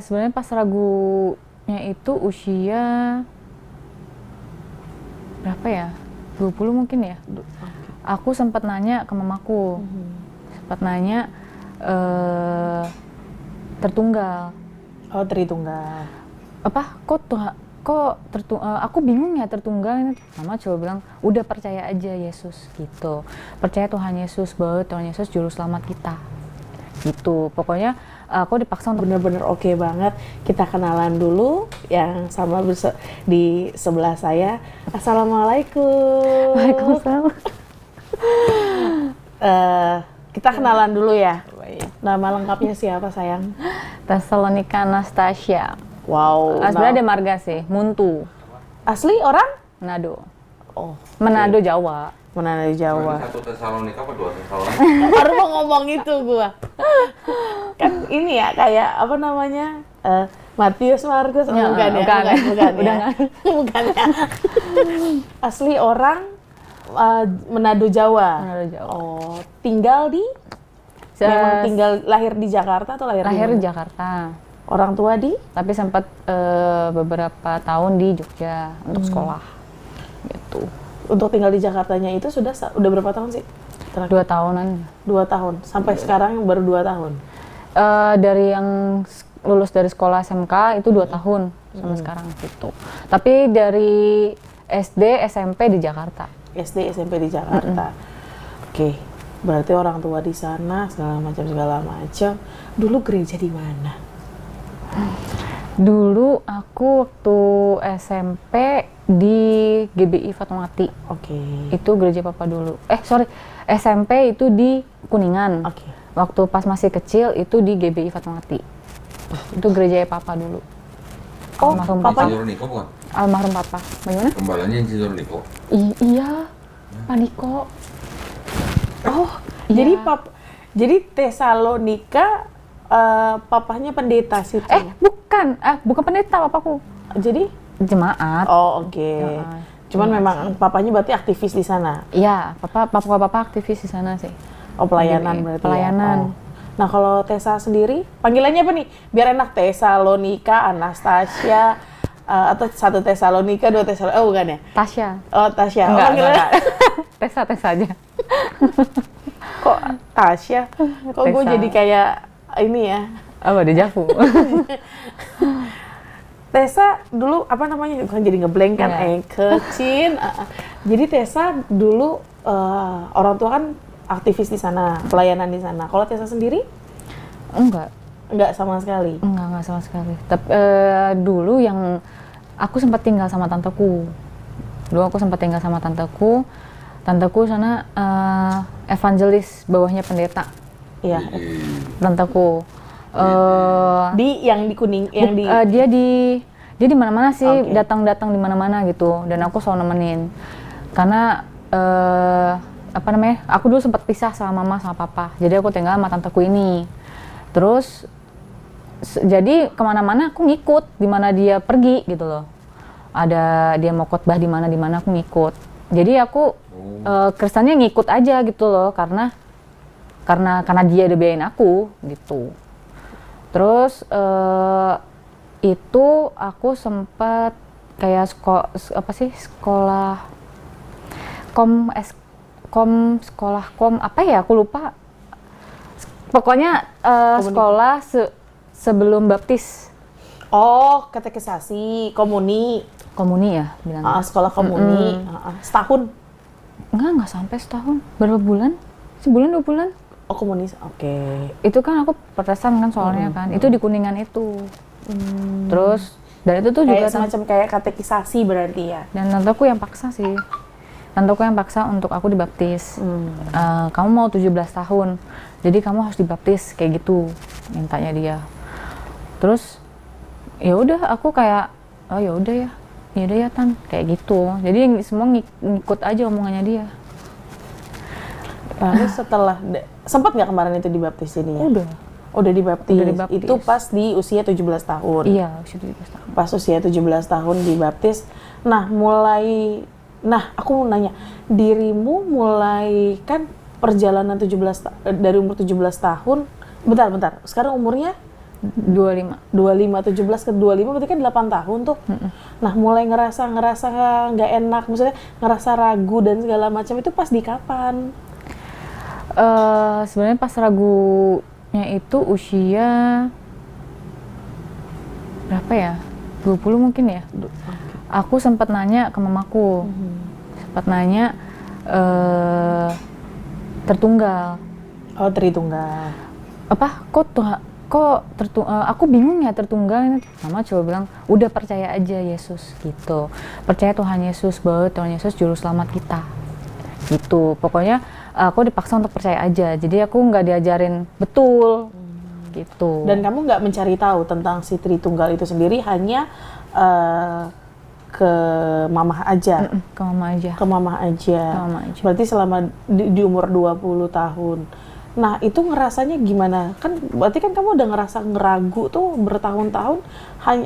Sebenarnya pas ragunya itu usia berapa ya? 20 mungkin ya. Aku sempat nanya ke mamaku. Sempat nanya tertunggal. Oh, Tritunggal. Apa? Aku bingung ya tertunggal ini. Mama coba bilang, udah percaya aja Yesus gitu. Percaya Tuhan Yesus, bahwa Tuhan Yesus juru selamat kita. Gitu. Pokoknya aku dipaksa untuk Bener-bener oke banget. Kita kenalan dulu yang sama di sebelah saya. Assalamualaikum. Waalaikumsalam. Kita kenalan dulu ya. Nama lengkapnya siapa sayang? Tesalonika Anastasia. Wow. Sebenarnya ada marga sih, Muntu, Asli orang? Manado. Oh, Manado, Jawa. mana dari Jawa? Satu Tesalonika apa dua Tesalonika? Baru mau ngomong itu gua. Kan ini ya kayak apa namanya? Matius, Markus, Ya, bukan ya? bukan. Bukan Udah ya? Bukan ya? Asli orang Manado, Jawa. Manado, Jawa. Oh, tinggal di? Memang tinggal lahir di Jakarta atau lahir Lahir di di Jakarta, orang tua di? tapi sempat beberapa tahun di Jogja untuk sekolah. Gitu. Untuk tinggal di Jakartanya itu udah berapa tahun sih? 2 tahunan. 2 tahun. Sampai sekarang baru 2 tahun. Dari yang lulus dari sekolah SMK itu 2 tahun sampai sekarang gitu. Tapi dari SD, SMP di Jakarta. SD, SMP di Jakarta. Oke, berarti orang tua di sana segala macam. Dulu gereja di mana? Dulu aku waktu SMP di GBI Fatmawati. Oke. Itu gereja papa dulu. SMP itu di Kuningan. Oke. Waktu pas masih kecil itu di GBI Fatmawati. Itu gereja papa dulu. Oh, Almarhum papa- Insinyur Niko bukan? Almarhum papa. Bagaimana? Kembalannya Insinyur Niko. Iya, Pak Niko. Oh, Iya. jadi Tesalonika papahnya pendeta situ. Bukan pendeta papaku. Jadi? Jemaat. Oh, oke. Ya, Cuman memang papanya berarti aktivis di sana. Iya, papa aktivis di sana sih. Oh, pelayanan GBI. berarti. Pelayanan. Ya? Oh. Nah, kalau Tessa sendiri, panggilannya apa nih? Biar enak, Tesalonika, Anastasia, atau 1 Tesalonika, 2 Tesalonika, oh bukan ya? Tasya. Oh, Tasya. Oh, Enggak. panggilannya Tessa aja. kok Tasya? Kok gue Tessa. jadi kayak ini ya? Apa dejavu? Tessa dulu apa namanya? Bukan jadi ngeblank kan? Iya. Kecil. Jadi Tessa dulu orang tua kan aktivis di sana, pelayanan di sana. Kalau Tessa sendiri? Enggak Sama sekali. enggak sama sekali. Tapi dulu yang aku sempat tinggal sama tanteku. Tanteku sana evangelis, bawahnya pendeta. Iya. Tanteku. Yang di Kuning, yang di Dia di mana-mana sih, Oke. datang di mana-mana gitu, dan aku selalu nemenin. Karena aku dulu sempat pisah sama mama sama papa, jadi aku tinggal sama tanteku ini. Terus jadi kemana-mana aku ngikut, di mana dia pergi gitu loh. Ada dia mau khotbah di mana aku ngikut. Jadi aku Kristennya ngikut aja gitu loh, karena dia udah biayain aku gitu. Terus itu aku sempat kayak sekolah apa ya, aku lupa. Pokoknya sekolah sebelum baptis. Oh, katekisasi, komuni. Komuni ya bilangnya. Sekolah komuni. Setahun. Enggak sampai setahun. Berapa bulan? Sebulan 2 bulan. Oh, komunis. Oke. Itu kan aku Protestan kan soalnya kan. Itu di Kuningan itu. Terus dan itu tuh juga Kayak semacam kayak katekisasi berarti ya. dan tanteku yang paksa sih. Tanteku yang paksa untuk aku dibaptis. Kamu mau 17 tahun. Jadi kamu harus dibaptis kayak gitu mintanya dia. Terus ya udah aku kayak oh ya udah ya. Ya udah ya Tan, kayak gitu. Jadi semua ngikut aja omongannya dia. Lalu setelah sempat nggak kemarin itu dibaptis jadinya? Udah dibaptis. Udah dibaptis. Itu pas di usia 17 tahun. Iya, usia 17 tahun. Pas usia 17 tahun dibaptis. Nah, aku mau nanya, dirimu mulai kan perjalanan dari umur 17 tahun. Bentar. Sekarang umurnya 25. 25, 17 ke 25 berarti kan 8 tahun tuh. Nah, mulai ngerasa nggak enak, maksudnya ngerasa ragu dan segala macam itu pas di kapan? Sebenarnya pas ragunya itu usia berapa ya? 20 mungkin ya. Aku sempat nanya ke mamaku. Sempat nanya tertunggal. Oh, Tritunggal. Apa aku bingung ya tertunggal ini. Mama coba bilang udah percaya aja Yesus gitu, percaya Tuhan Yesus bahwa Tuhan Yesus juru selamat kita gitu. Pokoknya aku dipaksa untuk percaya aja, jadi aku nggak diajarin betul gitu. Dan kamu nggak mencari tahu tentang si Tritunggal itu sendiri, hanya ke mamah aja. Ke mama aja. Ke mamah aja. Ke mama aja. Berarti selama di umur 20 tahun. Nah, itu ngerasanya gimana? Kan berarti kan kamu udah ngerasa ngeragu tuh bertahun-tahun.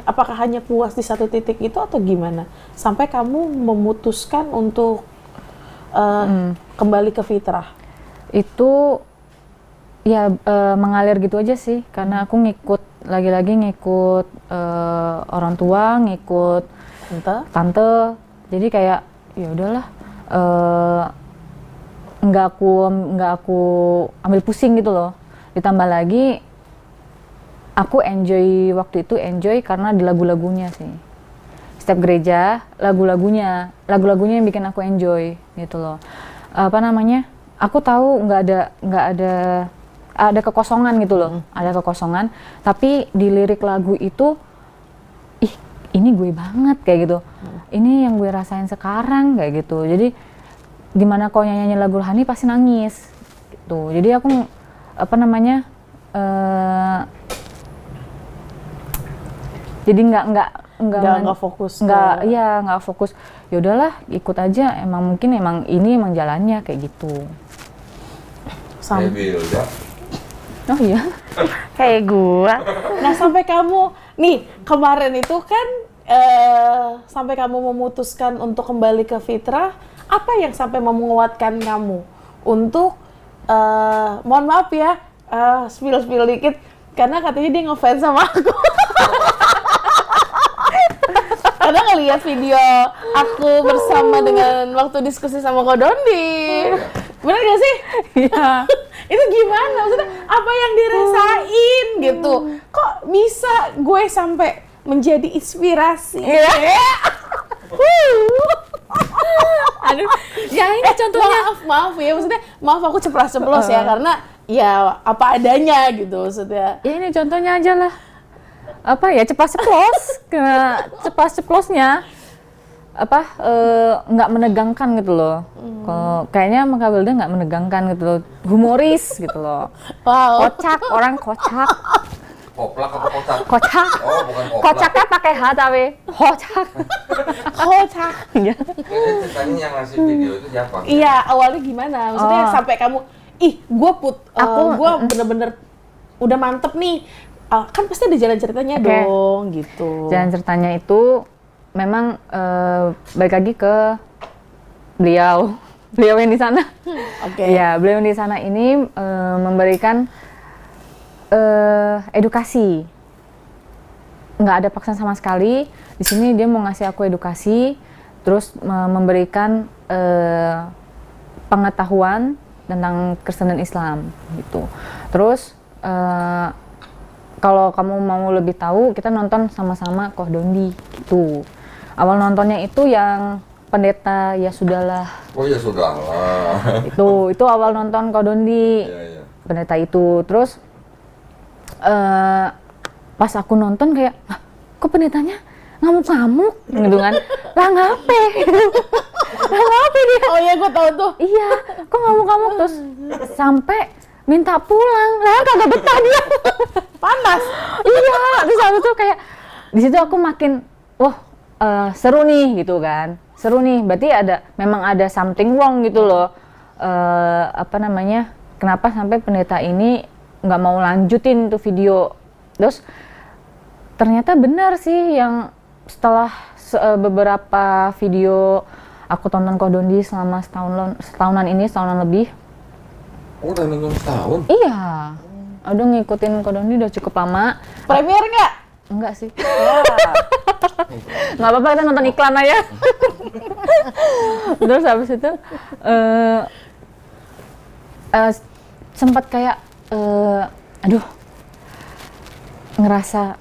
Apakah hanya puas di satu titik itu atau gimana? Sampai kamu memutuskan untuk kembali ke fitrah. Itu ya mengalir gitu aja sih, karena aku lagi-lagi ngikut orang tua, ngikut tante. Jadi kayak ya udahlah, nggak aku ambil pusing gitu loh. Ditambah lagi aku waktu itu enjoy karena di lagu-lagunya sih. Setiap gereja lagu-lagunya yang bikin aku enjoy gitu loh. Apa namanya? Aku tahu nggak ada kekosongan gitu loh. Ada kekosongan, tapi di lirik lagu itu ini gue banget kayak gitu. Ini yang gue rasain sekarang kayak gitu. Jadi gimana kau nyanyi lagu rohani pasti nangis gitu. Jadi aku jadi nggak fokus. Nggak fokus. Ya udahlah, ikut aja. Emang ini jalannya kayak gitu. Oh iya. Kayak gua. Nah, sampai kamu nih kemarin itu kan sampai kamu memutuskan untuk kembali ke fitrah, apa yang sampai menguatkan kamu untuk mohon maaf ya, spill dikit karena katanya dia ngefans sama aku. Karena ngelihat video aku bersama dengan waktu diskusi sama Ko Dondi. Bener gak sih? Iya. Itu gimana? Maksudnya apa yang dirasain gitu? Kok bisa gue sampai menjadi inspirasi? Aduh, ya ini contohnya. Maaf ya, maksudnya maaf aku ceplos ya, karena ya apa adanya gitu maksudnya. Ya ini contohnya aja lah. Apa ya, ceplosnya nggak menegangkan gitu loh. Kalau kayaknya Maka Wilda nggak menegangkan gitu loh, humoris gitu loh. Wow. Orang kocak. Koplak apa kocak? Kocak. Oh, bukan koplak. Kocaknya pakai H tapi kocak. Iya. Ini ceritanya yang ngasih video itu siapa? Iya, awalnya gimana? Maksudnya sampai kamu, gue bener-bener udah mantep nih. Kan pasti ada jalan ceritanya dong, gitu. Jalan ceritanya itu memang balik lagi ke beliau yang di sana. Ya, beliau yang di sana ini memberikan edukasi. Nggak ada paksaan sama sekali. Di sini dia mau ngasih aku edukasi, terus memberikan pengetahuan tentang Kristen dan Islam gitu. Terus kalau kamu mau lebih tahu, kita nonton sama-sama Ko Dondi gitu. Awal nontonnya itu yang pendeta ya sudahlah. Oh ya sudahlah. Itu awal nonton Ko Dondi. Iya. Pendeta itu. Terus pas aku nonton kayak, kok pendetanya ngamuk-ngamuk gitu kan. Lah ngape? Lah ngape dia? Oh iya, gue tahu tuh. Iya, kok ngamuk-ngamuk terus sampai minta pulang. Lah kagak betah dia. Panas. Iya, terus aku tuh kayak di situ aku makin seru nih gitu kan. Seru nih, berarti memang ada something wrong gitu loh. Kenapa sampai pendeta ini nggak mau lanjutin tuh video. Terus ternyata benar sih yang setelah beberapa video aku tonton Ko Dondi selama setahunan lebih. Oh, udah nonton setahun? Iya. udah ngikutin Ko Doni udah cukup lama. Premier nggak? Enggak sih. Ya. Nggak apa-apa, kita nonton iklan aja. Terus habis itu sempat kayak aduh, ngerasa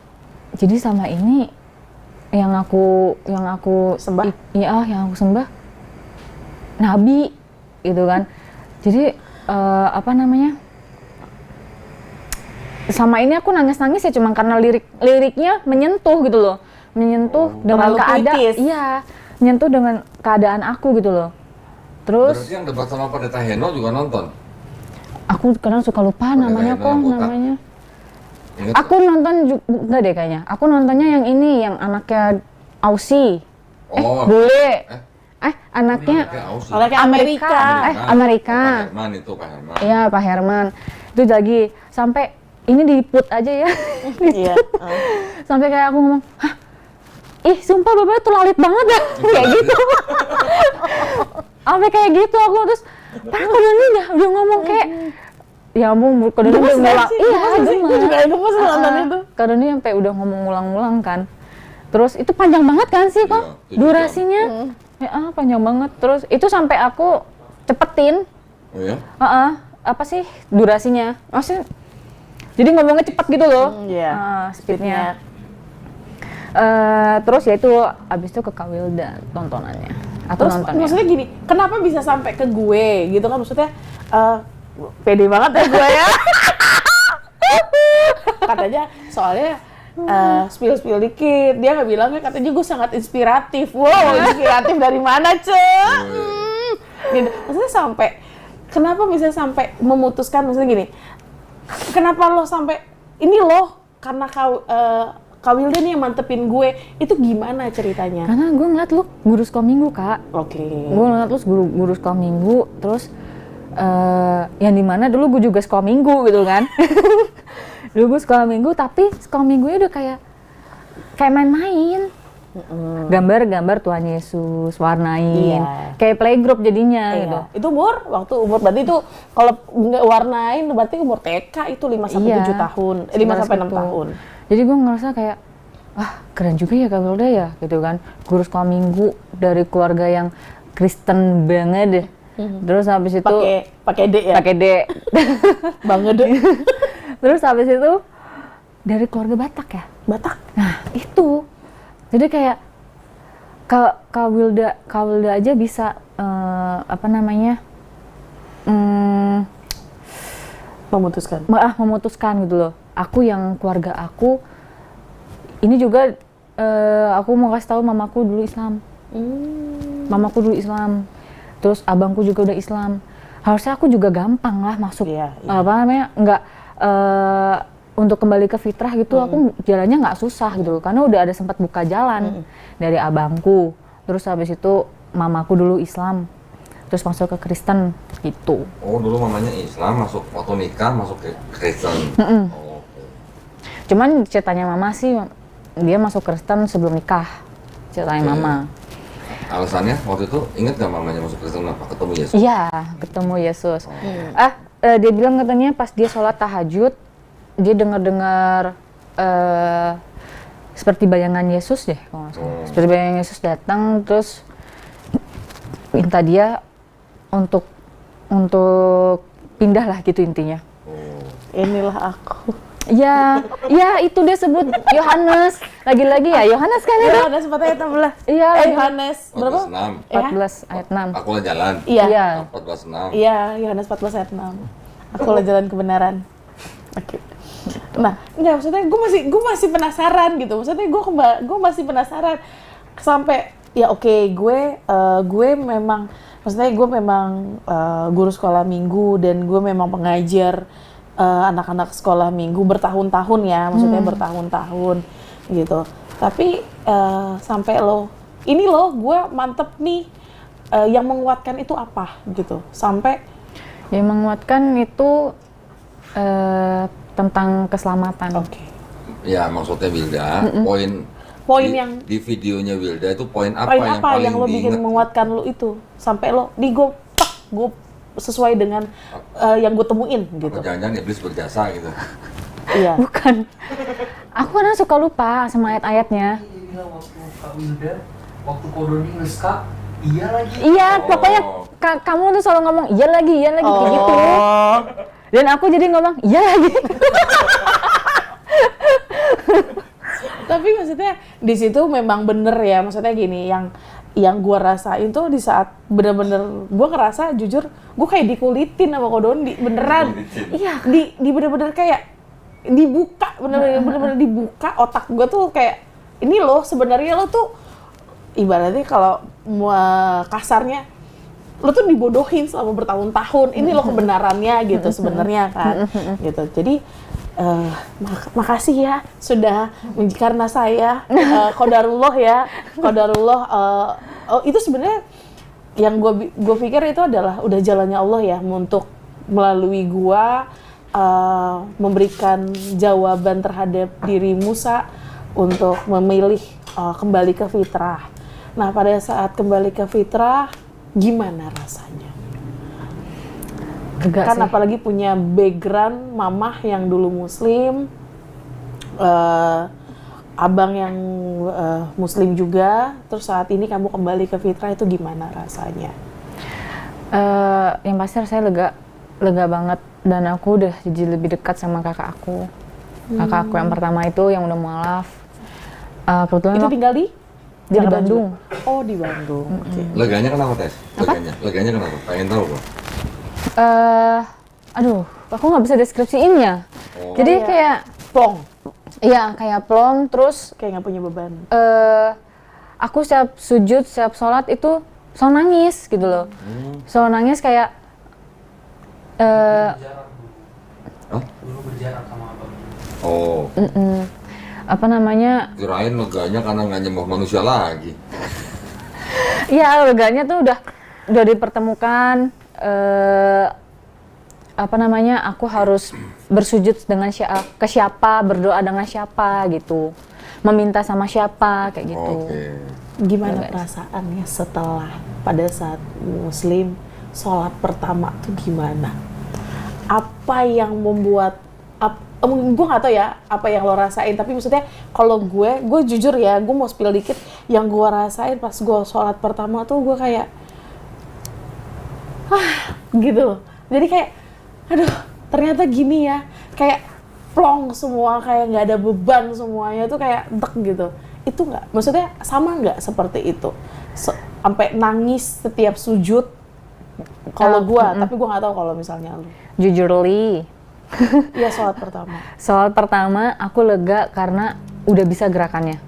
jadi sama ini yang aku Sembah? Iya, yang aku sembah nabi gitu kan. Jadi apa namanya, sama ini aku nangis ya cuma karena liriknya menyentuh gitu loh, menyentuh dengan terlalu keadaan, puitis. iya, menyentuh dengan keadaan aku gitu loh. Terus Berarti yang debat sama Pendeta Heno juga nonton? aku kadang suka lupa namanya Heno kok yang botak. namanya. Ingat Aku nonton enggak deh kayaknya. Aku nontonnya yang ini, yang anaknya Aussie. Oh. Bule. Eh? Anaknya Aussie. Oleh ke Amerika. Amerika. Pak Herman itu, Pak Herman. Iya, Pak Herman. Itu lagi sampai ini diput aja ya. Iya. Sampai kayak aku ngomong, "Hah? Ih, sumpah Bapak tuh lalit banget ya." Kayak gitu. Sampai kayak gitu aku terus Pak Doni udah ngomong kayak ya ampun, Ko Doni udah ngulang. Iya, Gue juga gemes nonton itu. Ko Doni sampai udah ngomong ngulang-ngulang kan. Terus itu panjang banget kan sih kok Iya, 7 jam. durasinya. Ya, panjang banget. Terus itu sampai aku cepetin. Oh ya? Apa sih durasinya? Maksudnya jadi ngomongnya cepet gitu loh. Iya. Speednya. Terus ya itu abis itu ke Kak Wilda tontonannya. Aku Terus nontonnya. maksudnya gini, kenapa bisa sampai ke gue gitu kan, maksudnya pede banget ya gue ya. Katanya soalnya spill dikit, dia nggak bilangnya, katanya gue sangat inspiratif. Wow, inspiratif dari mana, Gitu. Maksudnya sampai, kenapa bisa sampai memutuskan, maksudnya gini, kenapa lo sampai, ini loh, karena Kak Wilda nih yang mantepin gue, itu gimana ceritanya? Karena gue ngeliat lu guru sekolah minggu, Kak. Oke. Gue ngeliat lu guru sekolah minggu, terus yang dimana dulu gue juga sekolah minggu gitu kan. Dulu gue sekolah minggu, tapi sekolah minggunya udah kayak main-main. Gambar-gambar Tuhan Yesus, warnain. Iya. Kayak playgroup jadinya gitu. Iya. Itu umur berarti itu kalau nggak warnain berarti umur TK itu 5 sampai Iya. 7 tahun, 5 sampai 6 Sekitar tahun. Jadi gue ngerasa kayak, wah keren juga ya Kak Wilda ya, gitu kan. Guru sekolah minggu dari keluarga yang Kristen banget deh. Terus habis itu Pakai D ya. pakai D. Banget deh. Terus habis itu dari keluarga Batak ya. Batak. Nah itu, jadi kayak Kak Wilda aja bisa apa namanya memutuskan gitu loh. Aku yang keluarga aku ini juga aku mau kasih tahu mamaku dulu Islam. Mamaku dulu Islam. Terus abangku juga udah Islam. Harusnya aku juga gampang lah masuk. Iya. Apa namanya? Nggak untuk kembali ke fitrah gitu, aku jalannya nggak susah gitu, karena udah ada sempat buka jalan dari abangku, terus habis itu mamaku dulu Islam, terus masuk ke Kristen gitu. Oh, dulu mamanya Islam, masuk waktu nikah masuk ke Kristen. Oh, oke. Cuman ceritanya mama sih, dia masuk Kristen sebelum nikah, ceritanya Oke. mama. Alasannya waktu itu inget gak mamanya masuk Kristen apa? Ketemu Yesus? Iya, ketemu Yesus. Dia bilang katanya pas dia sholat tahajud, dia dengar seperti bayangan Yesus deh, kalau nggak salah. Seperti bayangan Yesus datang, terus minta dia untuk pindah lah gitu intinya. Inilah aku. Ya itu dia sebut Yohanes. Lagi-lagi ya Yohanes kan itu. Yohanes 4 ayat 16. Iya, Yohanes berapa? 14:6. 14 ayat 6. Aku lah jalan. Iya. 14:6. Iya, Yohanes 14 ayat 6. Akulah jalan kebenaran. Oke. Nah, enggak, maksudnya gue masih penasaran gitu. Maksudnya gue masih penasaran sampai ya oke, gue memang maksudnya gue memang guru sekolah minggu dan gue memang pengajar anak-anak sekolah minggu bertahun-tahun ya, maksudnya bertahun-tahun gitu. Tapi sampai ini gue mantep nih, yang menguatkan itu apa gitu? Sampai Yang menguatkan itu tentang keselamatan. oke. Ya, maksudnya Wilda, Poin di, yang di videonya Wilda itu poin apa poin yang apa paling yang lo bikin diingat? menguatkan lo itu sampai lo di gue sesuai dengan yang gue temuin gitu. Apa jangan-jangan iblis berjasa gitu. Iya. Bukan. Aku kadang suka lupa sama ayat-ayatnya. Dia bilang waktu Kak Wilda, waktu Kodoni nge-ska, iya lagi. Iya, pokoknya kamu tuh selalu ngomong iya lagi kayak gitu. Dan aku jadi ngomong iya lagi. Tapi maksudnya di situ memang bener ya, maksudnya gini, yang gue rasain tuh di saat bener-bener gue ngerasa jujur gue kayak dikulitin sama Kodoni beneran. Iya. Di bener-bener kayak dibuka, bener-bener dibuka otak gue tuh kayak ini loh sebenarnya lo tuh ibaratnya kalau kasarnya lo tuh dibodohin selama bertahun-tahun, ini lo kebenarannya gitu sebenarnya kan gitu. Jadi makasih ya sudah karena saya qadarullah itu sebenarnya yang gue pikir itu adalah udah jalannya Allah ya untuk melalui gue memberikan jawaban terhadap diri Musa untuk memilih kembali ke fitrah. Nah, pada saat kembali ke fitrah, gimana rasanya? Kan apalagi punya background mamah yang dulu Muslim, abang yang Muslim juga, terus saat ini kamu kembali ke fitrah itu gimana rasanya? Yang pasti rasanya lega banget, dan aku udah jadi lebih dekat sama kakak aku. Kakak aku yang pertama itu yang udah mualaf. Kebetulan Itu tinggal di Bandung. Oh, di Bandung. Oke. Leganya kenapa, Tes? Leganya kenapa? Pengen tahu kok. Aduh, aku nggak bisa deskripsiinnya. Jadi kayak plong. Iya, kayak plong, terus Kayak nggak punya beban. aku setiap sujud, setiap sholat itu selalu nangis gitu loh. Selalu nangis kayak Berjarak dulu. Dulu berjarak sama abang. Oh. apa namanya? Kirain leganya karena nggak nyembah manusia lagi. Iya, leganya tuh udah dipertemukan. Apa namanya? Aku harus bersujud dengan ke siapa, berdoa dengan siapa gitu, meminta sama siapa kayak gitu. Oke. Gimana perasaannya setelah pada saat Muslim sholat pertama tuh gimana? Apa yang membuat gue nggak tahu ya apa yang lo rasain, tapi maksudnya kalau gue jujur ya, gue mau spill dikit yang gue rasain pas gue sholat pertama tuh gue kayak gitu loh. Jadi kayak aduh ternyata gini ya, kayak plong semua, kayak nggak ada beban semuanya tuh kayak dek gitu. Itu nggak, maksudnya sama nggak seperti itu sampai nangis setiap sujud kalau gue, tapi gue nggak tahu kalau misalnya lu. Jujurly, Iya, sholat pertama. sholat pertama aku lega karena udah bisa gerakannya.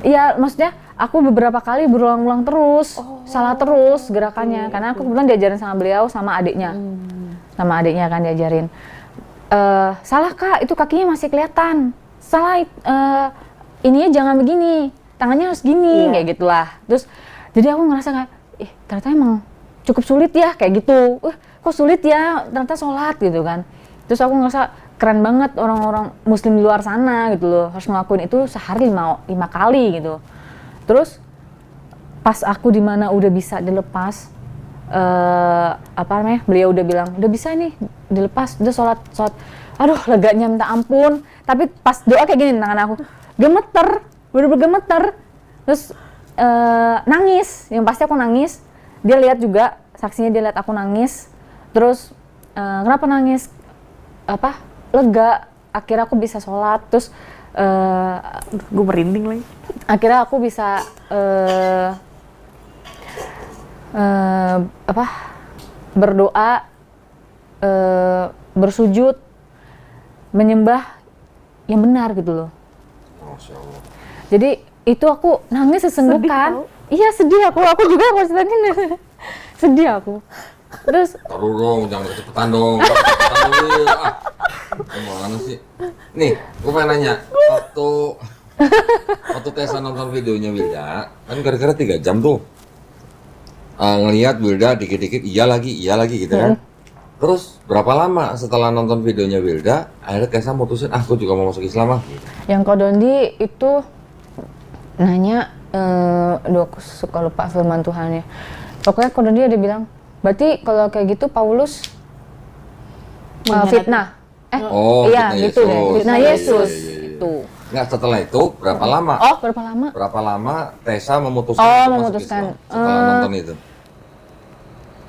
Iya, maksudnya aku beberapa kali berulang-ulang terus, salah terus gerakannya, karena aku kebetulan diajarin sama beliau sama adiknya, kan diajarin. Salah Kak, itu kakinya masih kelihatan. Salah, ininya jangan begini, tangannya harus gini, kayak gitulah. Terus, jadi aku ngerasa kayak, ternyata emang cukup sulit ya, kayak gitu. Kok sulit ya, ternyata sholat gitu kan. Terus aku ngerasa keren banget orang-orang Muslim di luar sana gitu loh, harus ngelakuin itu sehari 5 kali gitu. Terus pas aku di mana udah bisa dilepas, beliau udah bilang udah bisa nih dilepas, udah sholat. Aduh, leganya minta ampun. Tapi pas doa kayak gini tangan aku gemeter, bener-bener gemeter. Terus nangis, yang pasti aku nangis. Dia lihat juga, saksinya dia lihat aku nangis. Terus kenapa nangis? Lega. Akhirnya aku bisa sholat. Terus Gue merinding lagi. akhirnya aku bisa berdoa, bersujud, menyembah yang benar gitu loh. Masya Allah. Jadi itu aku nangis sesenggukan. Iya, sedih aku juga maksudnya sedih aku. Terus Taruh dong, jangan kecepatan dong. Kecepatan dulu. Gimana sih? Nih, gue pengen nanya. Waktu Tessa nonton videonya Wilda, kan kira-kira 3 jam tuh. Ngelihat Wilda dikit-dikit iya lagi gitu kan. Terus berapa lama setelah nonton videonya Wilda, akhirnya Tessa mutusin, aku juga mau masuk Islam ah. yang Kodondi itu nanya, aku suka lupa firman Tuhannya. Pokoknya Kodondi ada bilang, Berarti kalau kayak gitu Paulus Mengkhianati. fitnah. Oh, iya fitnah gitu deh. Yesus. Fitnah Iya, Yesus. iya, iya, iya. Itu. Nggak, setelah itu berapa lama? Oh, berapa lama? Berapa lama Tessa memutuskan Oh, untuk masuk memutuskan. Islam setelah nonton itu?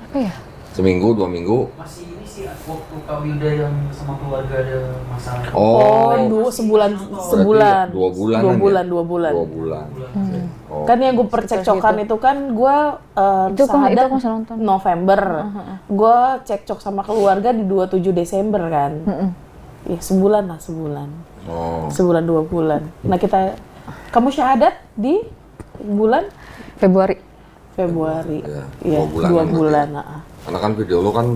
Apa ya? Seminggu, 2 minggu? Masih ini sih waktu Kak Wilda yang sama keluarga ada masalah. Oh, sebulan. Berarti 2 bulan. 2 bulan, 2 bulan. 2 bulan. Oh. Kan yang gue percekcokan itu kan gue Itu aku masih nonton. November. Gue cekcok sama keluarga di 27 Desember kan. Ya sebulan lah, sebulan. Oh. Sebulan 2 bulan. Nah kamu syahadat di bulan Februari. Februari. Ya, Iya, 2 bulan. 2 bulan. Karena kan video lo kan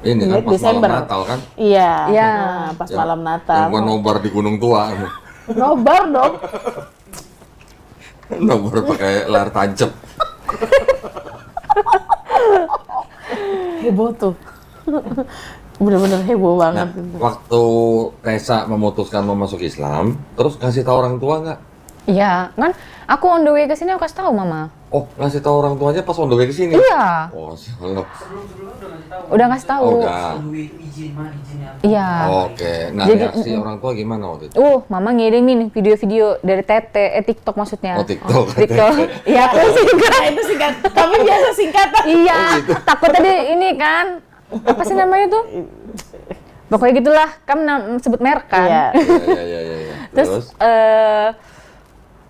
ini kan Iya, pas Desember. malam Natal kan? Iya, Iya. nah, pas Yang- malam Yang Natal. gua nobar di Gunung Tua. Nobar dong. Nobar pakai layar tancap. Heboh tuh. Bener-bener heboh Nah, banget. waktu Tessa memutuskan mau masuk Islam, terus kasih tahu orang tua nggak? Iya, kan aku on the way ke sini aku kasih tahu Mama. Oh, ngasih tahu orang tuanya pas on the way ke sini? Iya, Oh, sialah. Sebelum-sebelumnya udah ngasih tahu. udah ngasih tahu. Oh, udah. Duit izin mah izinnya. Iya. Oke, nah Jadi, reaksi orang tua gimana waktu itu? Mama ngirimin video-video dari Tete, TikTok maksudnya. Oh, TikTok. TikTok. Iya, aku singkat. Nah, itu singkat. Kami biasa singkatan. Iya, Oh, gitu. takutnya dia ini kan, apa sih namanya tuh? Pokoknya gitulah, kan sebut merek kan. Iya. Iya. Terus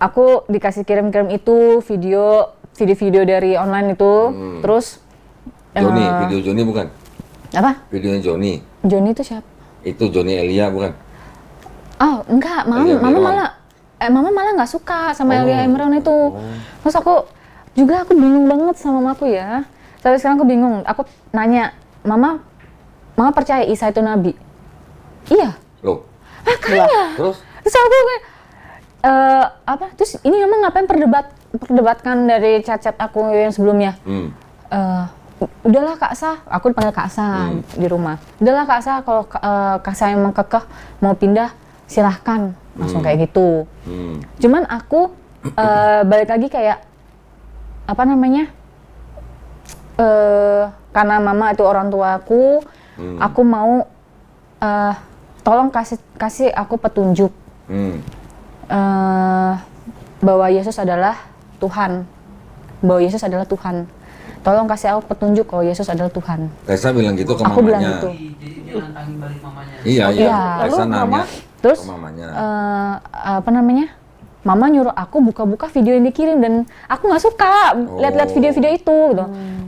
aku dikasih kirim-kirim itu video-video dari online itu. Terus Joni, eh, video Joni bukan? apa? Videonya Joni. Joni itu siapa? Itu Joni Elia bukan? Oh, enggak, Elia Imran. Mama malah nggak suka sama Oh. Elia Imran itu. Terus aku bingung banget sama mamaku ya. Sampai sekarang aku bingung. Aku nanya, Mama percaya Isa itu nabi? Iya. Loh, Makanya. terus? Terus aku kayak terus ini Mama ngapain perdebatkan dari chat-chat aku yang sebelumnya? Udahlah Kak Sa, aku dipanggil Kak Sa di rumah. Udahlah Kak Sa, kalau Kak Sa emang kekeh mau pindah silahkan, langsung kayak gitu. Cuman aku balik lagi kayak apa namanya? Karena Mama itu orang tuaku, aku mau tolong kasih aku petunjuk bahwa Yesus adalah Tuhan, Tolong kasih aku petunjuk kalau Yesus adalah Tuhan. Tessa bilang gitu ke Aku mamanya. bilang gitu. Jadi dia nantangin balik mamanya. Iya. Iya. Tessa Lalu nanya Mama, terus ke mamanya. apa namanya? Mama nyuruh aku buka-buka video yang dikirim dan aku nggak suka lihat-lihat video-video itu gitu.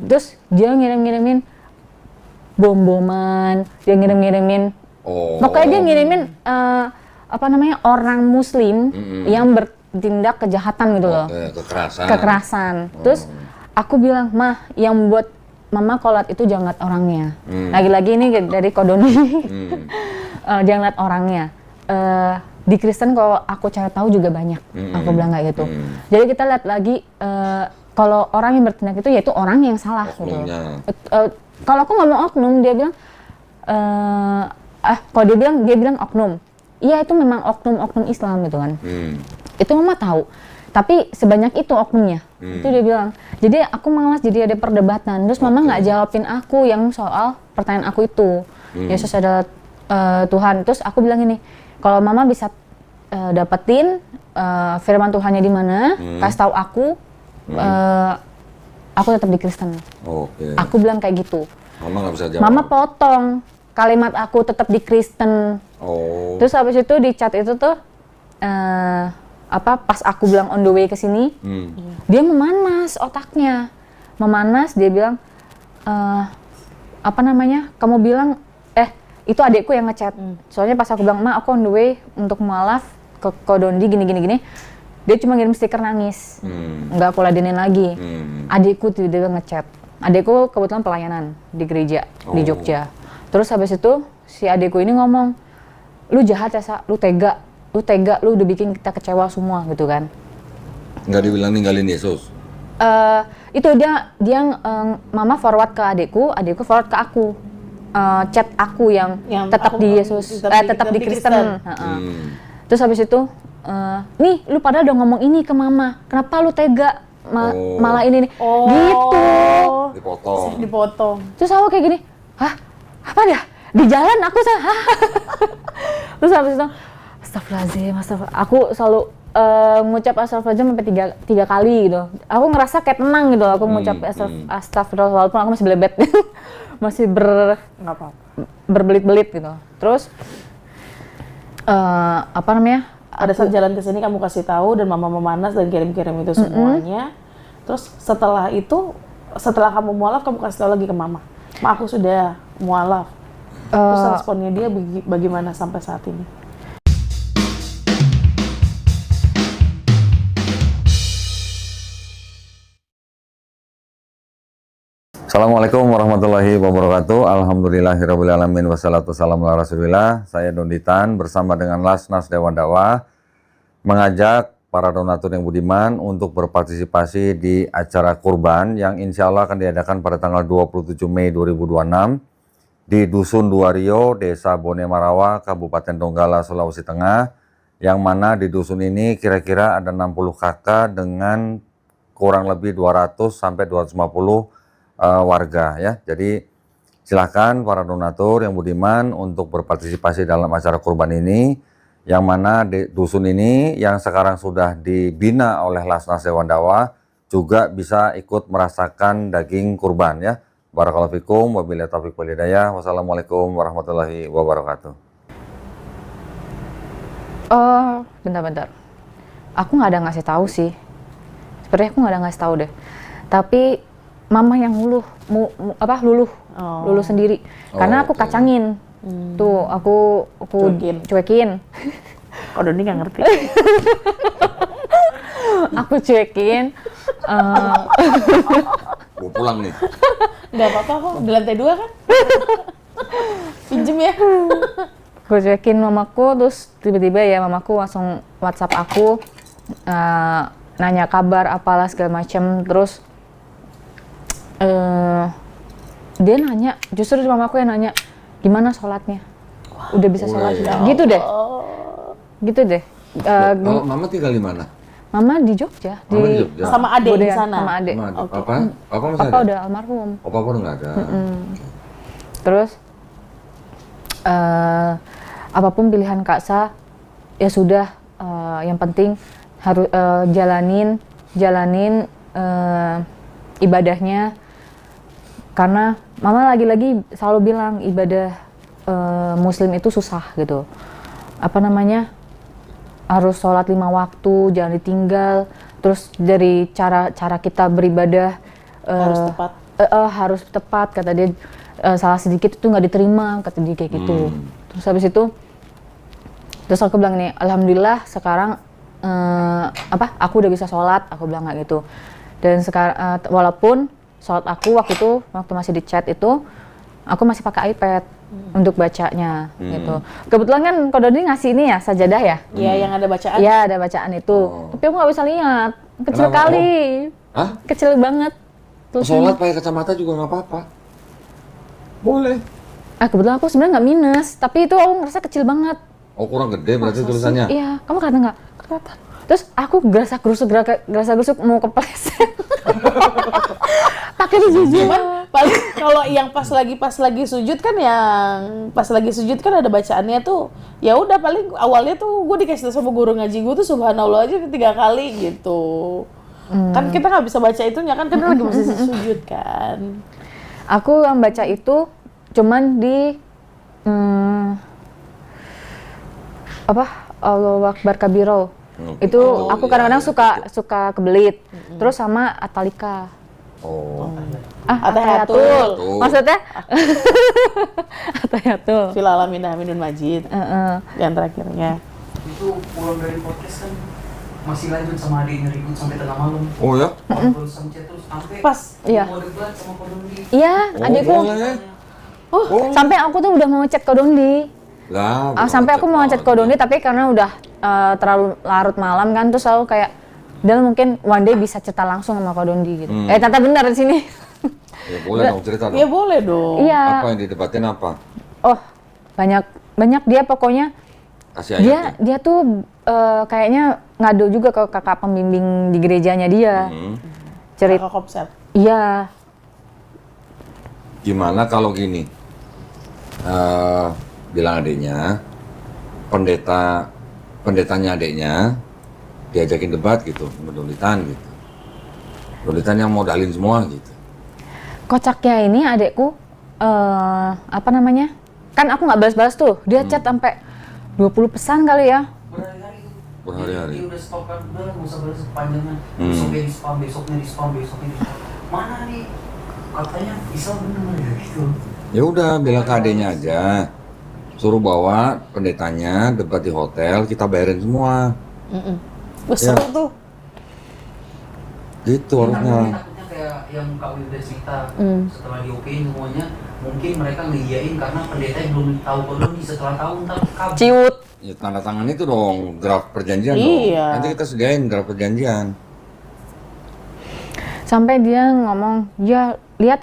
Terus dia ngirim-ngirimin bom-boman, dia ngirim-ngirimin pokoknya dia ngirimin apa namanya orang Muslim yang bertindak kejahatan gitu loh, kekerasan. Terus aku bilang, Mah, yang buat Mama kolot itu jangan lihat orangnya. Lagi-lagi ini dari Kodoni, jangan lihat orangnya. Di Kristen kalau aku cari tahu juga banyak, aku bilang kayak gitu. Jadi kita lihat lagi kalau orang yang bertindak itu yaitu orang yang salah gitu. Kalau aku ngomong oknum, dia bilang kalau dia bilang oknum. Iya itu memang oknum Islam gitu kan. Itu Mama tahu. Tapi sebanyak itu oknumnya. Itu dia bilang. Jadi aku malas jadi ada perdebatan. Terus Mama nggak jawabin aku yang soal pertanyaan aku itu. Yesus adalah Tuhan. Terus aku bilang ini, kalau Mama bisa dapetin firman Tuhannya di mana, kasih tahu aku tetap di Kristen. Aku bilang kayak gitu. Mama nggak bisa jawab. Mama potong kalimat aku tetap di Kristen. Terus habis itu di chat itu tuh pas aku bilang on the way ke sini, dia memanas otaknya. Dia bilang kamu bilang itu adekku yang ngechat. Soalnya pas aku bilang, Ma, aku on the way untuk mualaf ke Kodondi gini. Dia cuma ngirim stiker nangis. Nggak aku ladenin lagi. Adekku tiba-tiba ngechat. Adekku kebetulan pelayanan di gereja di Jogja. Terus habis itu si adekku ini ngomong, lu jahat ya, Sa, lu tega, lu udah bikin kita kecewa semua gitu kan. Nggak dibilang ninggalin Yesus? Itu dia Mama forward ke adekku forward ke aku. Chat aku yang tetap di Yesus, tetap di Kristen. Terus habis itu, nih lu padahal udah ngomong ini ke Mama, kenapa lu tega malah ini nih? Gitu. Dipotong. Dipotong. Terus aku kayak gini, hah? Apa dah? Di jalan aku hah? Terus habis itu, astagfirullahaladzim, aku selalu ngucap astagfirullahaladzim sampai tiga kali gitu. Aku ngerasa kayak tenang gitu, aku ngucap astagfirullah walaupun aku masih belebet, masih Nggak apa-apa. berbelit-belit gitu. Terus apa namanya? Pada saat jalan ke sini kamu kasih tahu dan mama memanas dan kirim-kirim itu semuanya. Terus setelah itu, setelah kamu mualaf kamu kasih tahu lagi ke mama. Ma, aku sudah mualaf. Terus responnya dia bagaimana sampai saat ini? Assalamualaikum warahmatullahi wabarakatuh. Alhamdulillahirrabbilalamin. Wassalatu wassalamu ala rasulillah. Saya Donditan bersama dengan Lasnas Dewan Dakwah mengajak para donatur yang budiman untuk berpartisipasi di acara kurban yang insya Allah akan diadakan pada tanggal 27 Mei 2026 di Dusun Duario, Desa Bone Marawa, Kabupaten Donggala, Sulawesi Tengah, yang mana di dusun ini kira-kira ada 60 kakak dengan kurang lebih 200 sampai 250 warga ya. Jadi silakan para donatur yang budiman untuk berpartisipasi dalam acara kurban ini, yang mana di dusun ini yang sekarang sudah dibina oleh Lasnas Dewan Dakwah juga bisa ikut merasakan daging kurban ya. Barakallahu fikum, wabillahi taufiq wal hidayah. Wassalamualaikum warahmatullahi wabarakatuh. Bentar-bentar. Aku nggak ada ngasih tahu sih. Sepertinya aku nggak ada ngasih tahu deh. Tapi mama yang luluh sendiri. Karena aku kacangin. Tuh, aku cuekin. Kok Doni nggak ngerti? Aku cuekin. Gue pulang nih. Nggak apa-apa kok, di lantai 2 kan? Pinjem ya? Gue cuekin mamaku, terus tiba-tiba ya mamaku langsung WhatsApp aku, nanya kabar apalah segala macam. Terus dia nanya, justru mamaku yang nanya, gimana sholatnya? Udah bisa sholat? Gitu deh. Gitu deh. Kalau mama tinggal di mana? Mama di Jogja. Mama di Jogja. Sama adek di Bodean, sana? sama adek. Sama adik. Oke. Papa masih Papa ada? udah almarhum. Oh, papa udah nggak ada. Terus apapun pilihan Kak Sa, ya sudah, yang penting harus jalanin ibadahnya, karena mama lagi-lagi selalu bilang ibadah muslim itu susah gitu. Apa namanya, harus sholat 5 waktu, jangan ditinggal. Terus dari cara kita beribadah Harus tepat. harus tepat, kata dia. Salah sedikit itu nggak diterima, kata dia kayak gitu. Terus habis itu, terus aku bilang nih, alhamdulillah sekarang aku udah bisa sholat, aku bilang kayak gitu. Dan sekarang walaupun sholat aku waktu masih di chat itu, aku masih pakai iPad untuk bacanya gitu. Kebetulan kan Ko Doni ngasih ini ya, sajadah ya? Iya, yang ada bacaan? Iya, ada bacaan itu. Tapi aku nggak bisa lihat, kecil Kenapa? kali. Hah? Kecil banget. Terus Sholat pakai kacamata juga nggak apa-apa. Boleh. kebetulan aku sebenarnya nggak minus, tapi itu aku ngerasa kecil banget. Oh, kurang gede berarti tulisannya? Iya, kamu kelihatan nggak? Kelihatan. Terus aku gerasa gerusuk mau kepleset. Pakai sujud. Paling kalau yang pas lagi sujud kan, ada bacaannya tuh, ya udah paling awalnya tuh gue dikasih tahu sama guru ngaji gue tuh subhanallah aja 3 kali gitu. Kan kita nggak bisa baca itunya kan, karena lagi posisi sujud kan. Aku yang baca itu cuman di Allahu Akbar Kabiro. Itu aku kadang-kadang suka kebelit. Terus sama Atalika. Oh. Atahiyatul. Maksudnya? Atahiyatul. Fil alamin hamidun majid. Yang terakhirnya. Itu pulang dari podcast kan masih lanjut sama adiknya ribut sampai tengah malam. Oh ya? Terus chat terus sampai Pas. Iya. mau debat sama Ko Doni. Iya, adikku. Boleh. Sampai aku tuh udah mau chat Ko Dondi. Lah, Sampai aku mau chat Ko Dondi, tapi karena udah terlalu larut malam kan, terus aku kayak, dan mungkin one day bisa cerita langsung sama Ko Dondi gitu. Tata benar di sini. Ya boleh dong, cerita dong. Ya boleh dong. Iya. Apa yang didebatin apa? Oh, banyak dia pokoknya. Kasih ayatnya. Dia tuh kayaknya ngadu juga ke kakak pembimbing di gerejanya dia. Cerita. Kakak Kopsel. Iya. Gimana kalau gini, bilang adiknya, pendetanya adiknya diajakin debat gitu, berdulitan gitu. Berdulitan yang modalin semua gitu. Kocaknya ini adekku, apa namanya? Kan aku nggak balas-balas tuh, dia chat sampai 20 pesan kali ya. Berhari-hari itu. Berhari-hari. Dia udah stop kan, udah nggak usah balas kepanjangan. Besoknya di spam, besoknya di spam. Mana nih? Katanya Islam bener ya gitu. Ya udah, bilang ke adiknya aja. Suruh bawa pendetanya debat di hotel, kita bayarin semua. Besar Ya. tuh. Gitu harusnya. Takutnya kayak yang Kak Wilda cerita, setelah diokein semuanya, mungkin mereka ngiyain karena pendetanya belum tahu koloni, setelah tahu ntar kabur. Ciut. Ya tanda tangan itu dong, draft perjanjian dong. Iya. Nanti kita sediain draft perjanjian. Sampai dia ngomong, ya lihat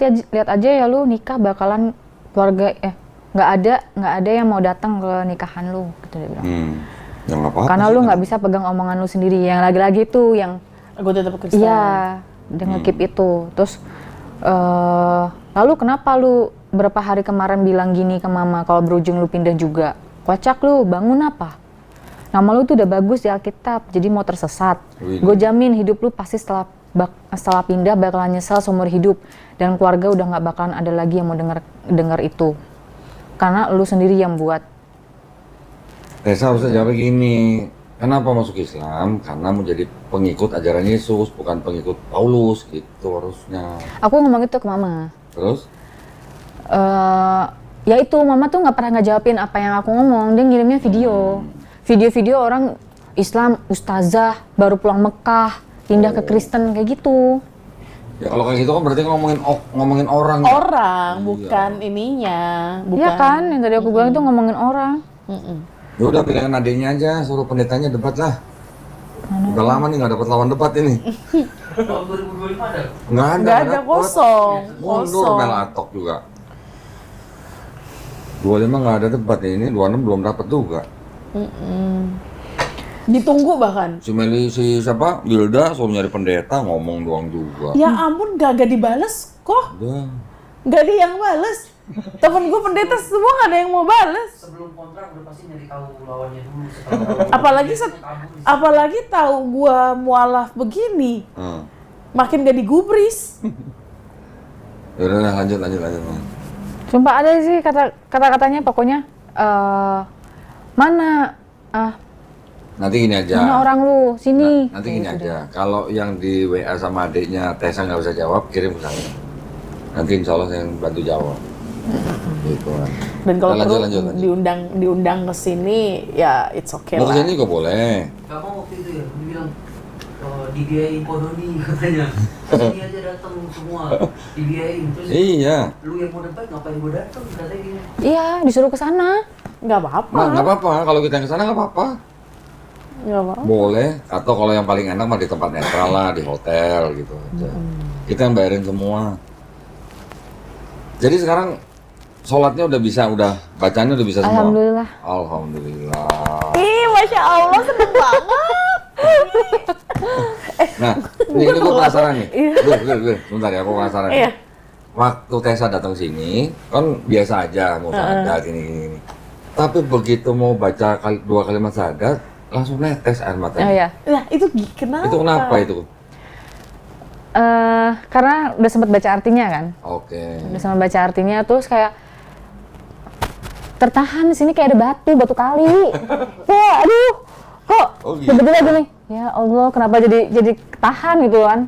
aja ya lu nikah bakalan keluarga nggak ada yang mau datang ke nikahan lu, gitu dia bilang. Ya nggak apa-apa. Karena sih, lu nggak kan. bisa pegang omongan lu sendiri. Yang lagi-lagi tuh yang Gue tetap Kristen. iya, dia nge-keep itu. Terus lalu kenapa lu berapa hari kemarin bilang gini ke mama kalau berujung lu pindah juga? Kocak lu, bangun apa? Nama lu tuh udah bagus di Alkitab, jadi mau tersesat. Wih. Gue jamin hidup lu pasti setelah pindah bakalan nyesel seumur hidup, dan keluarga udah nggak bakalan ada lagi yang mau dengar itu. Karena lu sendiri yang buat. Tessa harusnya jawab gini. Kenapa masuk Islam? Karena mau jadi pengikut ajaran Yesus, bukan pengikut Paulus gitu harusnya. Aku ngomong itu ke mama. Terus? Ya itu, mama tuh nggak pernah ngejawabin apa yang aku ngomong. Dia ngirimnya video orang Islam, ustazah baru pulang Mekah, pindah ke Kristen kayak gitu. Ya kalau kayak gitu kan berarti ngomongin orang. Orang, Iya. bukan ininya. Bukan. Iya kan, yang tadi aku bilang itu ngomongin orang. Ya udah pilihan adiknya aja, suruh pendetanya debat lah. Udah lama nih nggak dapat lawan debat ini. Tahun 2025 ada? Nggak ada. Nggak ada, dapet. kosong. Mundur Kosong. Mel Atok juga. 25 nggak ada debat ini, 26 belum dapat juga. Ditunggu bahkan. Si siapa? Wilda suruh nyari pendeta ngomong doang juga. Ya ampun, gak dibales kok. Udah. Gak ada yang bales. Temen gue pendeta semua gak ada yang mau bales. Sebelum kontrak udah pasti nyari tahu lawannya dulu. Setelah tahu Apalagi kabur. apalagi tahu gue mualaf begini, Hmm. makin gak digubris. Ya udah lanjut. Sumpah ada sih kata-katanya pokoknya mana Nanti gini aja. mana orang lu sini. Nanti gini Gitu deh. aja. Kalau yang di WA sama adiknya Tessa nggak bisa jawab, kirim ke saya. Nanti insya Allah saya yang bantu jawab. Gitu kan. Dan kalau Lanjut, perlu lanjut. diundang ke sini, ya it's okay Mau lah. kesini juga boleh. Kamu waktu itu ya, dia bilang dibiayain Kodoni katanya. Sini aja datang semua, dibiayain. Terus Iya. lu yang mau debat ngapain gua datang katanya gini. Iya, disuruh ke sana. Nggak apa-apa. Nah, nggak apa-apa. Kalau kita yang kesana nggak apa-apa. Nggak apa-apa. Boleh. Atau kalau yang paling enak mah di tempat netral lah, di hotel gitu aja. Kita yang bayarin semua. Jadi sekarang sholatnya udah bacanya udah bisa semua. Alhamdulillah. Alhamdulillah. Ih, Masya Allah, seneng banget. Nah, ini gue penasaran nih. Gue, sebentar ya, aku penasaran. Iya. Waktu Tessa datang sini, kan biasa aja mau syahadat ini. Tapi begitu mau baca dua kalimat syahadat, langsung netes air Oh matanya. ya. Nah, itu kenapa? Itu kenapa itu? Karena udah sempat baca artinya kan. Oke. Udah sempat baca artinya terus kayak tertahan di sini kayak ada batu kali. Kayak aduh, kok Oh, gitu. tiba-tiba gini. Ya Allah, kenapa jadi tahan gitu kan?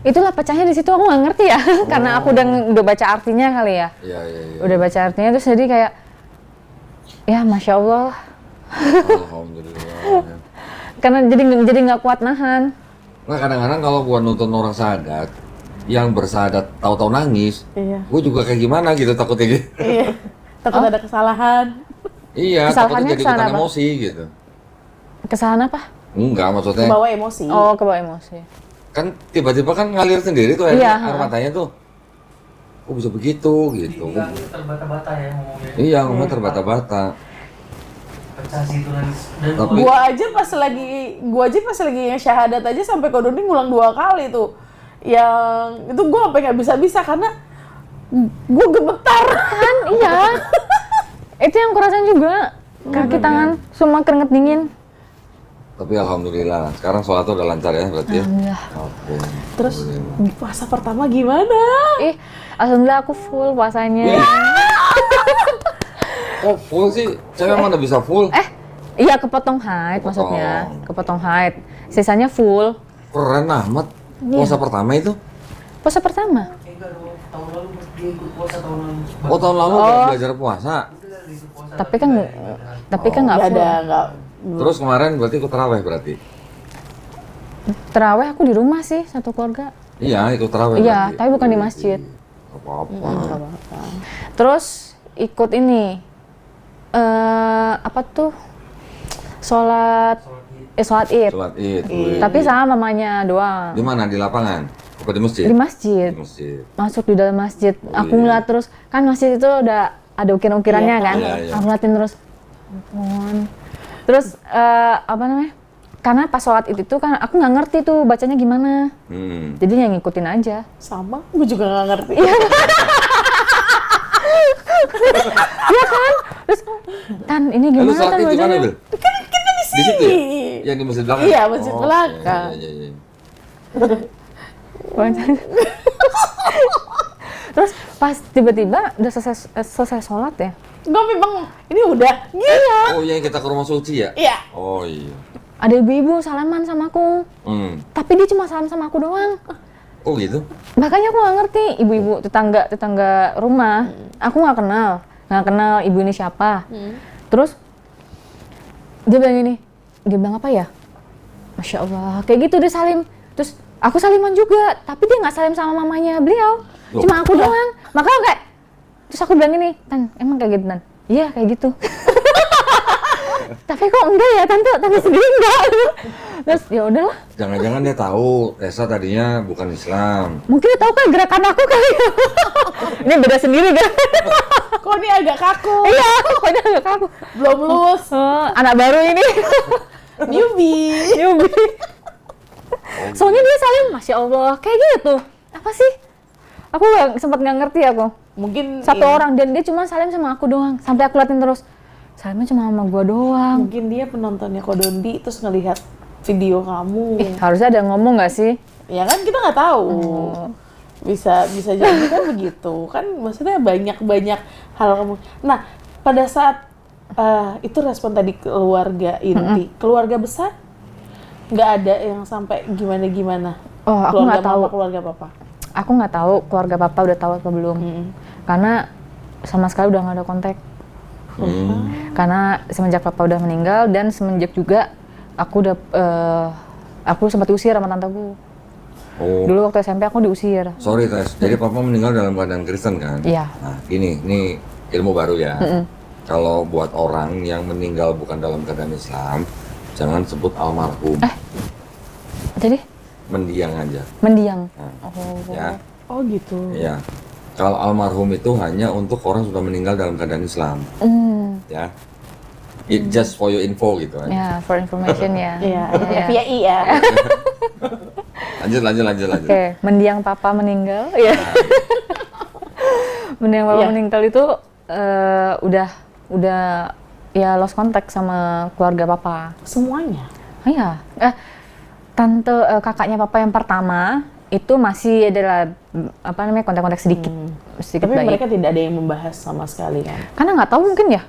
Itulah pecahnya di situ, aku nggak ngerti ya. Karena aku udah baca artinya kali ya. Iya. Udah baca artinya terus jadi kayak ya Masya Allah. Alhamdulillah. Karena jadi nggak kuat nahan. Nah, kadang-kadang kalau gua nonton orang syahadat, yang bersyahadat tahu-tahu nangis, Iya. gua juga kayak gimana gitu takutnya gitu. Iya. Takut ada kesalahan. Iya, Kesalahannya takutnya jadi ikutan kesalahan apa? emosi gitu. Kesalahan apa? Enggak, maksudnya Bawa emosi. Oh, kebawa emosi. kan tiba-tiba kan ngalir sendiri tuh Iya, air matanya tuh. Kok bisa begitu gitu. Di akhir terbata-bata ya ngomongnya. Iya, ngomong terbata-bata. Pecah sih itu nangis. Dan Tapi- Gua aja pas lagi yang syahadat aja sampai Kodoni ngulang 2 kali tuh. Yang itu gua sampai nggak bisa karena Gue gemetar. Kan, iya. Itu yang kurasain juga. Kaki tangan semua keringet dingin. Tapi alhamdulillah, sekarang sholat tuh udah lancar ya berarti ya? Alhamdulillah. Oke. Terus puasa pertama gimana? Alhamdulillah aku full puasanya. Kok full sih? Cewek mana bisa full? Iya, kepotong haid maksudnya. Kepotong haid. Sisanya full. Keren amat. Puasa pertama itu? Puasa pertama. Enggak dong, tahun lalu dia ikut puasa tahun lalu. Oh tahun lalu udah belajar puasa? Udah ikut puasa. Tapi kan nggak Nggak full. ada, nggak. Terus kemarin berarti ikut taraweh berarti? Terawih aku di rumah sih, satu keluarga. Iya, ikut taraweh Iya, berarti. tapi bukan di masjid. Gak apa-apa. Nggak apa-apa. Terus ikut ini apa tuh? Sholat Id. Sholat Id. wih. Tapi sama mamanya doang. Di mana? Di lapangan? Apa di masjid? Di masjid. Di masjid. Masuk di dalam masjid. Aku iya. ngeliat terus, kan masjid itu udah ada ukir-ukirannya kan. Iya, iya. Aku ngeliatin terus. Ampun. Terus apa namanya? Karena pas sholat Id itu kan aku nggak ngerti tuh bacanya gimana. Jadi yang ngikutin aja. Sama, gue juga nggak ngerti. Iya kan? Terus Tan ini Lu gimana sholat Tan Id di mana, bacanya? Bil? Di situ ya? Yang di masjid belakang? Iya, masjid Oh, belakang. Iya, iya, iya. Bacanya. Terus pas tiba-tiba udah selesai sholat ya. Gue memang ini udah. Iya. Oh, yang kita ke rumah suci ya? Iya. Oh iya. Ada ibu-ibu salaman sama aku. Tapi dia cuma salam sama aku doang. Oh gitu? Makanya aku nggak ngerti ibu-ibu tetangga rumah. Aku nggak kenal ibu ini siapa. Terus dia bilang apa ya? Masya Allah, kayak gitu dia salim. Terus aku saliman juga, tapi dia nggak salim sama mamanya beliau. Loh. Cuma aku doang. Makanya kayak, terus aku bilang gini, Tan, emang kayak gitu Tan? Iya kayak gitu. Tapi kok enggak ya tante sendiri enggak. Terus ya udahlah. Jangan-jangan dia tahu Tessa tadinya bukan Islam. Mungkin dia tahu kan gerakan aku kali ya. Ini beda sendiri kan. Kok ini agak kaku? Iya, pokoknya agak kaku. Belum lulus. Oh, anak baru ini. Newbie. Soalnya dia saling, Masya Allah, kayak gitu. Apa sih? Aku sempat nggak ngerti aku. Mungkin Satu orang, dan dia cuma salim sama aku doang. Sampai aku liatin terus. Salimnya cuma sama gua doang. Mungkin dia penontonnya Kodondi terus ngelihat video kamu. Harusnya ada yang ngomong nggak sih? Ya kan kita nggak tahu. Bisa jadi kan begitu. Kan maksudnya banyak hal kamu. Nah, pada saat itu respon tadi keluarga inti, keluarga besar nggak ada yang sampai gimana. Oh, aku Keluarga nggak tahu. mama, keluarga papa. Aku nggak tahu keluarga papa udah tahu apa belum. Karena sama sekali udah nggak ada kontak. Karena semenjak papa udah meninggal dan semenjak juga aku sempat diusir sama tanteku. Oh. Dulu waktu SMP aku diusir. Sorry Tess, jadi papa meninggal dalam keadaan Kristen kan? Iya. Nah, ini ilmu baru ya. Kalau buat orang yang meninggal bukan dalam keadaan Islam, jangan sebut almarhum. Jadi Mendiang aja. mendiang. Nah, Oh. ya. Oh gitu. Iya. Kalau almarhum itu hanya untuk orang sudah meninggal dalam keadaan Islam, ya. It just for your info gitu kan. Ya, for information ya. Iya, Iya. FYI ya. Lanjut. Oke, mendiang papa meninggal. Ya. Mendiang papa Iya. meninggal itu udah ya lost contact sama keluarga papa. Semuanya. Iya. Kakaknya papa yang pertama itu masih adalah apa namanya kontak-kontak sedikit Tapi baik. mereka tidak ada yang membahas sama sekali kan. Karena nggak tahu mungkin ya.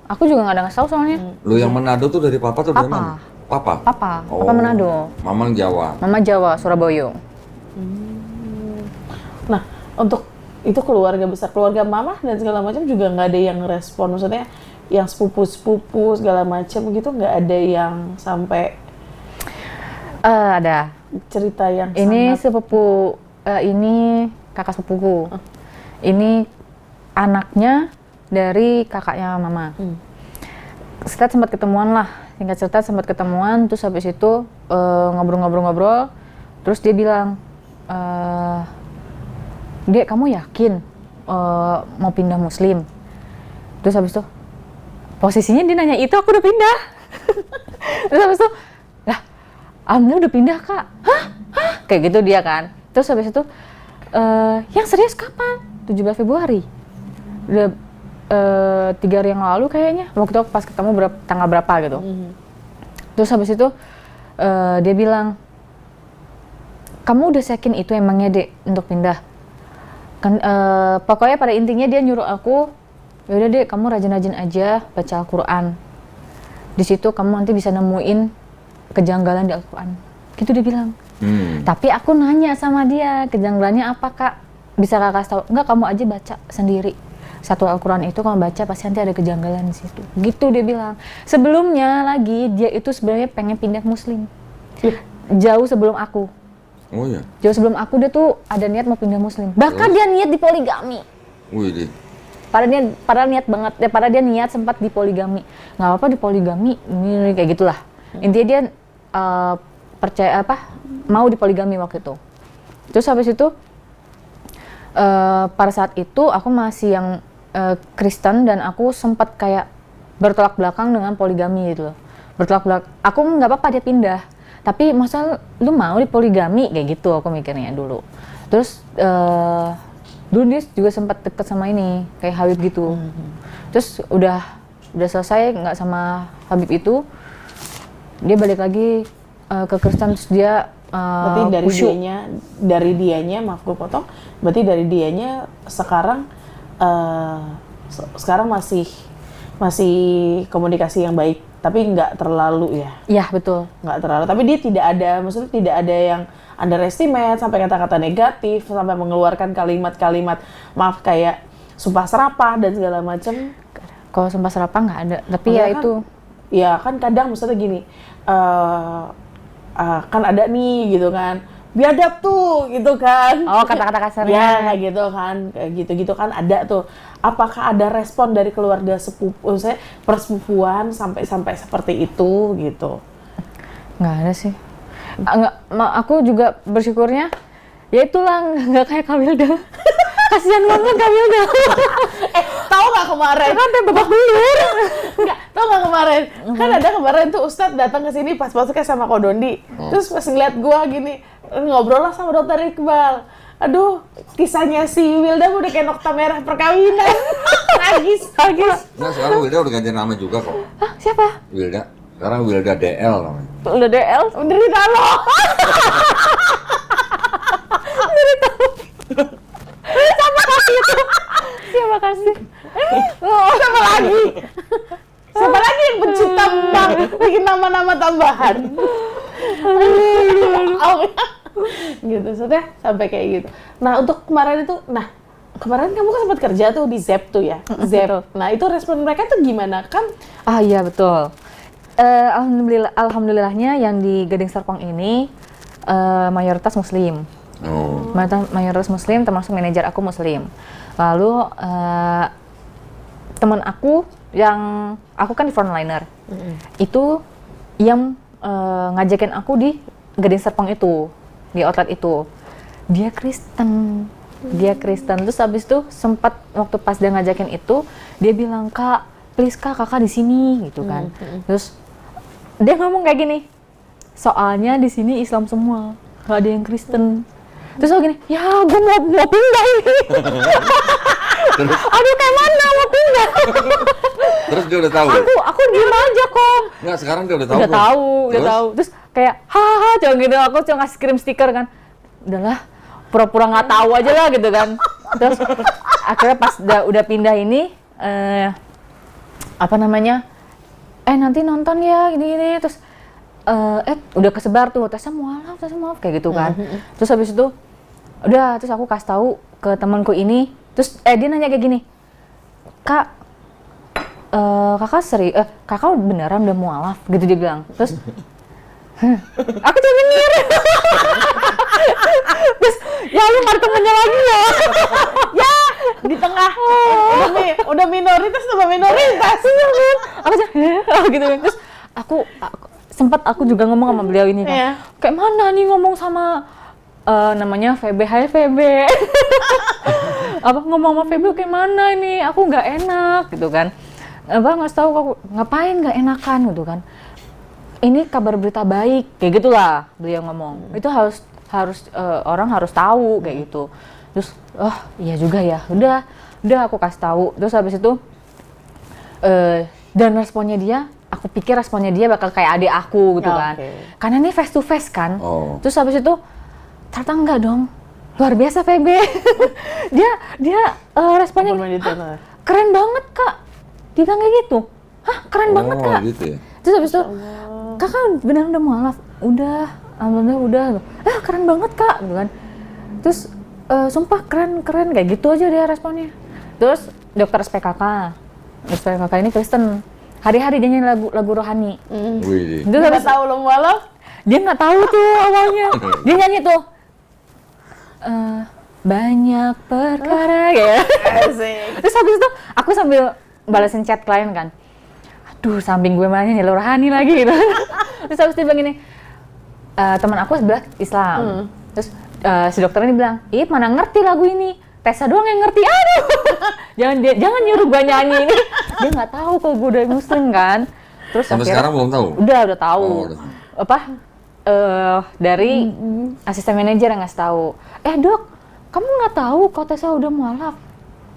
Aku juga nggak ada ngasih tahu soalnya. Lu yang Manado tuh dari papa tuh dari Papa. mana? Papa. Papa Manado. Mamang Jawa. Mama Jawa, Surabaya. Nah, untuk itu keluarga besar, keluarga mama dan segala macam juga nggak ada yang respon. Maksudnya yang sepupu segala macam gitu nggak ada yang sampai Ada. cerita yang Ini sangat sepupu, ini kakak sepupuku. Ini anaknya dari kakaknya mama. Kita sempat ketemuan lah, singkat cerita sempat ketemuan, terus habis itu ngobrol-ngobrol, terus dia bilang, Dek, kamu yakin mau pindah muslim? Terus habis itu, posisinya dia nanya itu, aku udah pindah. Terus habis itu, lah, alhamdulillah udah pindah kak. Hah? Kayak gitu dia kan. Terus habis itu, yang serius kapan? 17 Februari. Udah 3 hari yang lalu kayaknya. Waktu itu pas ketemu tanggal berapa gitu. Terus habis itu dia bilang, kamu udah yakin itu emangnya Dek untuk pindah? Kan pokoknya pada intinya dia nyuruh aku, yaudah Dek kamu rajin-rajin aja baca Al-Quran. Di situ kamu nanti bisa nemuin kejanggalan di Al-Quran. Gitu dia bilang. Tapi aku nanya sama dia, kejanggalannya apa Kak? Bisa Kakak kasih tahu? Enggak, kamu aja baca sendiri. Satu Al-Quran itu kalau baca pasti nanti ada kejanggalan di situ. Gitu dia bilang. Sebelumnya lagi dia itu sebenarnya pengen pindah Muslim. Jauh sebelum aku. Oh ya. Jauh sebelum aku dia tuh ada niat mau pindah Muslim. Bahkan dia niat di poligami. Wih, Padahal niat banget. Padahal dia niat sempat di poligami. Nggak apa-apa di poligami, ini kayak gitulah. Intinya dia percaya mau di poligami waktu itu. Terus habis itu pada saat itu aku masih yang Kristen dan aku sempat kayak bertolak belakang dengan poligami gitu loh. Bertolak belakang. Aku nggak apa-apa dia pindah. Tapi masa lu mau di poligami kayak gitu aku mikirnya dulu. Terus dulu dia juga sempat deket sama ini kayak Habib gitu. Terus udah selesai nggak sama Habib itu, dia balik lagi ke Kristen. Terus dia berarti dari dianya maaf gue potong, berarti dari dianya sekarang masih komunikasi yang baik, tapi nggak terlalu ya. Iya betul. Nggak terlalu, tapi dia maksudnya tidak ada yang underestimate sampai kata-kata negatif, sampai mengeluarkan kalimat-kalimat maaf kayak sumpah serapah dan segala macam. Kalau sumpah serapah nggak ada, tapi ya kan, itu. Ya kan kadang maksudnya gini, kan ada nih gitu kan, biadab tuh gitu kan. Oh kata-kata kasarnya. Ya kayak gitu kan, kayak gitu-gitu kan ada tuh. Apakah ada respon dari keluarga saya persepupuan sampai seperti itu gitu? Nggak ada sih. Aku juga bersyukurnya, ya itulah nggak kayak Kak Wilda. Kasian banget Kak Wilda. Tahu nggak kemarin? Kan ada babak belur. Nggak, tahu nggak kemarin? Kan ada kemarin tuh Ustadz datang ke sini pas masuknya sama Ko Dondi. Terus pas ngeliat gua gini, ngobrol lah sama Dokter Iqbal. Aduh, kisahnya si Wilda udah kayak nokta merah perkawinan. Nangis. Nah sekarang Wilda udah ganti nama juga kok. Hah, siapa? Wilda. Sekarang Wilda DL namanya. Udah DL? Menderita lo. Siapa kasih? Siapa lagi? Siapa lagi yang pencipta bikin nama-nama tambahan? Gitu, sudah sampai kayak gitu. Nah untuk kemarin itu, kemarin kamu kan sempat kerja tuh di Zep tuh ya, Zep. Nah itu respon mereka tuh gimana kan? Ah iya betul. Alhamdulillahnya yang di Gading Serpong ini mayoritas Muslim. Mayoritas Muslim, termasuk manajer aku Muslim. Lalu teman aku yang aku kan di frontliner, itu yang ngajakin aku di Gading Serpong itu, di outlet itu. Dia Kristen. Terus habis itu sempat waktu pas dia ngajakin itu, dia bilang, "Kak, please Kak, kakak di sini," gitu kan. Terus dia ngomong kayak gini, "Soalnya di sini Islam semua, nggak ada yang Kristen." Terus aku gini, "Ya, gue mau pindah ini." Aduh, kayak mana mau pindah? Terus dia udah tahu? Aku diem aja kok. Nggak, sekarang dia udah tahu. Udah tahu. Terus kayak, hahaha, cuma gitu. Aku cuma ngasih kirim stiker kan. Udahlah, pura-pura nggak tahu aja lah gitu kan. Terus akhirnya pas udah pindah ini, nanti nonton ya gini-gini. Terus udah kesebar tuh, tesnya mualaf kayak gitu kan. Terus habis itu terus aku kasih tahu ke temanku ini. Terus dia nanya kayak gini, "Kak, kakak beneran udah mualaf?" gitu dia bilang. Terus aku cuma mikir. Terus ya lu nggak ada temennya lagi ya. Ya di tengah udah minoritas sama minoritas. Aku gitu. Terus aku juga ngomong sama beliau ini kan, kayak mana nih ngomong sama namanya VB, hai VB. Ngomong sama VB kayak mana ini, aku nggak enak gitu kan. Ngasih tahu aku ngapain nggak enakan gitu kan. Ini kabar berita baik kayak gitulah beliau ngomong. Itu harus orang harus tahu kayak gitu. Terus oh iya juga ya, udah aku kasih tahu. Terus habis itu dan responnya dia, aku pikir responnya dia bakal kayak adik aku gitu kan. Karena ini face to face kan. Terus habis itu ternyata enggak dong. Luar biasa PB. dia responnya keren banget kak. Dia bilang kayak gitu. Hah keren banget kak. Gitu ya? Terus habis itu kakak beneran udah mualaf. Udah, alhamdulillah udah. Keren banget kak gitu kan. Terus sumpah keren kayak gitu aja dia responnya. Terus dokter SPKK ini Kristen. Hari-hari dia nyanyi lagu rohani. Wih. Dia nggak tahu lo mualaf? Dia nggak tahu tuh awalnya. Dia nyanyi tuh. Banyak perkara ya. Terus habis itu aku sambil balasin chat klien kan. Aduh, samping gue malah nyanyi rohani lagi gitu. Terus habis itu bilang gini, teman aku sebelah Islam. Terus si dokter ini bilang, "Ih, mana ngerti lagu ini? Tessa doang yang ngerti." Aduh. jangan nyuruh gue nyanyi ini. Dia nggak tahu kalau gue udah muslim kan. Terus sampai akhirnya, sekarang belum tahu. Udah tahu. Udah. Dari asisten manajer yang ngasih tahu. Dok, kamu nggak tahu kalau Tessa udah mualaf?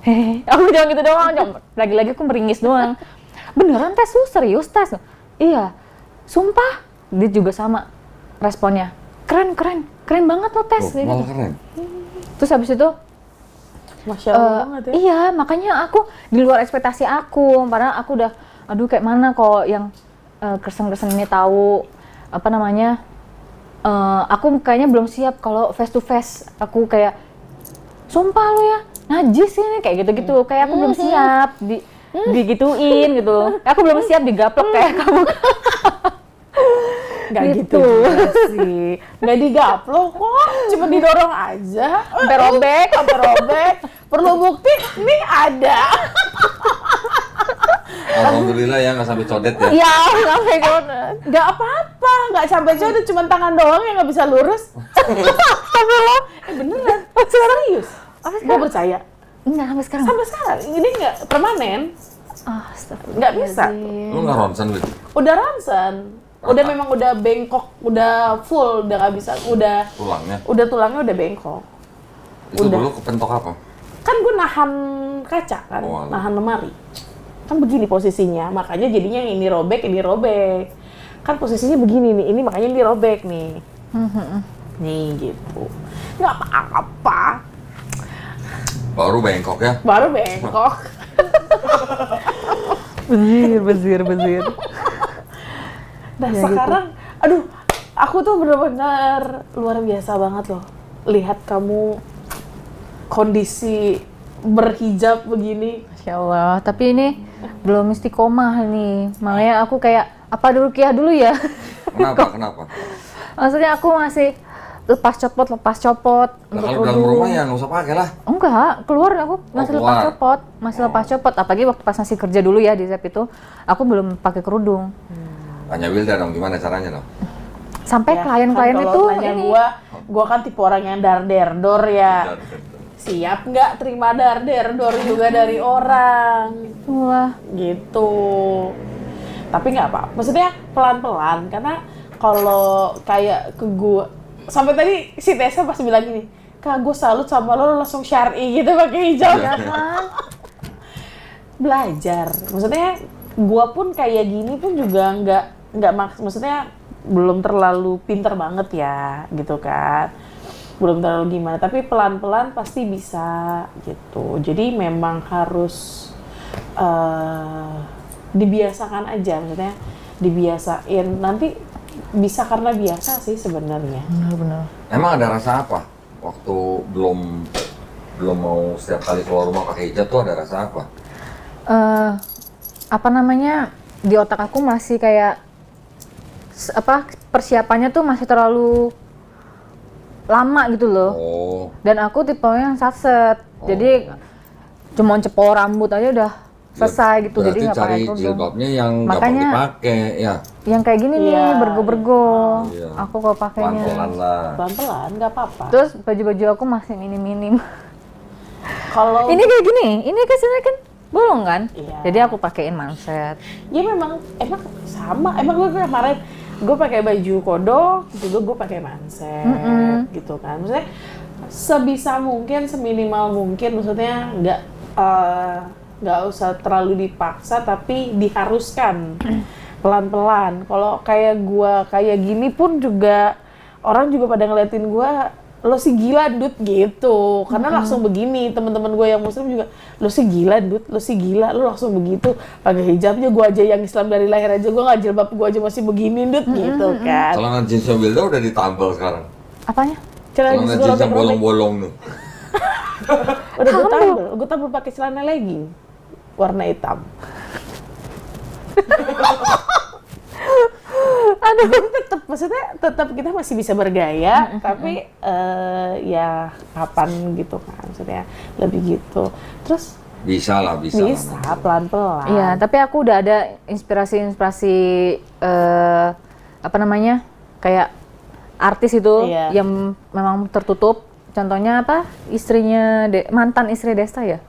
Hehe. Aku bilang gitu doang. Lagi-lagi aku meringis doang. Beneran Tess, lu serius Tess? Iya. Sumpah. Dia juga sama responnya. Keren banget lo Tess. Malah keren. Terus habis itu Masya Allah banget ya. Iya, makanya aku di luar ekspektasi aku. Padahal aku udah, aduh kayak mana kok yang Kristen ini tahu apa namanya? Aku kayaknya belum siap kalau face to face. Aku kayak, sumpah lo ya, najis ini kayak gitu-gitu. Kayak aku belum siap digituin gitu. Aku belum siap digaplek kayak kamu. Nggak gitu sih. Nggak digaplok kok, cuma didorong aja. Sampai robek. Perlu bukti? Nih ada. Alhamdulillah ya nggak sampai codet ya. Iya, sampai codet. Nggak apa-apa, nggak sampai codet, cuma tangan doang yang nggak bisa lurus. Sampai lo. Beneran? Serius? Nggak percaya? Enggak, sampai sekarang. Sampai sekarang? Ini nggak permanen? Astagfirullah. Nggak bisa? Lu nggak ronsen gitu? Udah ronsen. Udah memang udah bengkok, udah full, udah nggak bisa, udah tulangnya udah bengkok. Itu dulu kepentok apa? Kan gue nahan kaca kan, nahan lemari. Kan begini posisinya, makanya jadinya ini robek. Kan posisinya begini nih, ini makanya ini robek nih. Nih gitu. Nggak apa-apa. Baru bengkok ya? Baru bengkok. Bezir. Nah sekarang, aduh, aku tuh bener-bener luar biasa banget loh. Lihat kamu kondisi berhijab begini. Masya Allah, tapi ini belum istiqomah nih. Makanya aku kayak, apa dulu Rukiah dulu ya? Kenapa? Maksudnya aku masih lepas copot. Nah, kalau dalam rumah ya nggak usah pakai lah. Enggak, keluar aku masih lepas copot. Apalagi waktu pas masih kerja dulu ya di ZEP itu, aku belum pakai kerudung. Tanya Wilda dong, gimana caranya dong? Sampai Ya, klien-klien kan itu kalau nanya ini. gua kan tipe orang yang dar-der-dor ya. Siap nggak terima dar-der-dor juga dari orang. Wah, Gitu. Tapi nggak apa. Maksudnya pelan-pelan, karena kalau kayak ke gua, sampai tadi si Tessa pasti bilang gini, "Kak, gue salut sama lo langsung syar'i gitu pakai hijab." ya kan? Belajar. Maksudnya gua pun kayak gini pun juga maksudnya belum terlalu pinter banget ya, gitu kan. Belum terlalu gimana, tapi pelan-pelan pasti bisa gitu. Jadi memang harus dibiasakan aja, maksudnya dibiasain. Nanti bisa karena biasa sih sebenarnya. Benar. Emang ada rasa apa? Waktu belum mau setiap kali keluar rumah pakai hijab tuh ada rasa apa? Apa namanya, di otak aku masih kayak persiapannya tuh masih terlalu lama gitu loh. Dan aku tipe yang satset. Jadi cuma cepol rambut aja udah selesai gitu. Jadi nggak pakai cari kerudung. jilbabnya yang gampang dipakai ya. Yang kayak gini nih, bergo-bergo. Iya. Aku kalau pakainya. Pelan-pelan lah. Pelan-pelan, nggak apa-apa. Terus baju-baju aku masih minim-minim. Kalau Ini kayak gini, ini kesini kan bolong kan? Iya. Jadi aku pakein manset. ya emang sama. Emang gue kemarin gue pakai baju kodok, juga gue pakai manset gitu kan. Maksudnya sebisa mungkin, seminimal mungkin, maksudnya nggak usah terlalu dipaksa, tapi diharuskan pelan-pelan. Kalau kayak gua kayak gini pun juga orang juga pada ngeliatin gua, lo sih gila Dut gitu, karena langsung begini. Teman-teman gue yang muslim juga, lo sih gila Dut, lo sih gila, lo langsung begitu pakai hijabnya. Gue aja yang Islam dari lahir aja, gue nggak jilbab, gue aja masih begini Dut gitu kan. Celana jeansnya Wilda udah ditambal sekarang. Apanya? Celana jeans yang bolong-bolong tuh. Udah gue tambal pakai celana legging warna hitam. Aduh, maksudnya tetap kita masih bisa bergaya, tapi ya kapan gitu kan, maksudnya lebih gitu. Terus bisa pelan-pelan. Iya, tapi aku udah ada inspirasi apa namanya, kayak artis itu yang memang tertutup. Contohnya apa? Istrinya mantan istri Desta ya.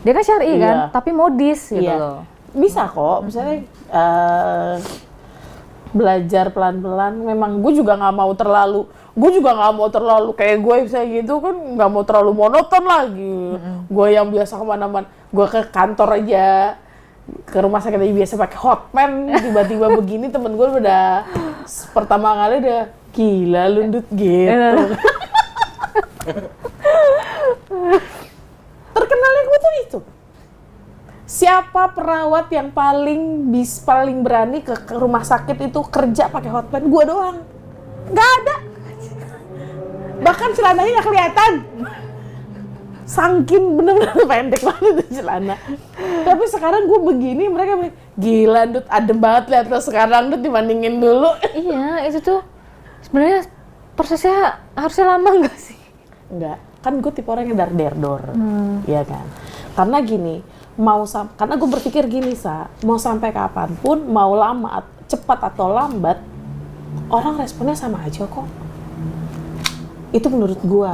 Dia kan syar'i kan, tapi modis gitu loh. Bisa kok, misalnya belajar pelan-pelan. Memang gue juga nggak mau terlalu kayak gue misalnya gitu kan, nggak mau terlalu monoton lagi. Gue yang biasa kemana-mana, gue ke kantor aja, ke rumah sakit aja biasa pakai hotman, tiba-tiba begini temen gue udah pertama kali udah gila lundut gitu. Terkenalnya gue tuh itu. Siapa perawat yang paling berani ke rumah sakit itu kerja pakai hotman? Gua doang. Nggak ada. Bahkan celananya nggak kelihatan. Saking bener-bener pendek banget itu celana. Tapi sekarang gue begini, mereka bilang, gila Dut, adem banget lihat lo sekarang Dut dibandingin dulu. Iya, itu tuh sebenarnya prosesnya harusnya lama nggak sih? Enggak, kan gue tipe orang yang dar-der-dor, ya kan? Karena gini, karena gue berpikir gini, mau sampai kapanpun, mau lama, cepat atau lambat, orang responnya sama aja kok. Itu menurut gue.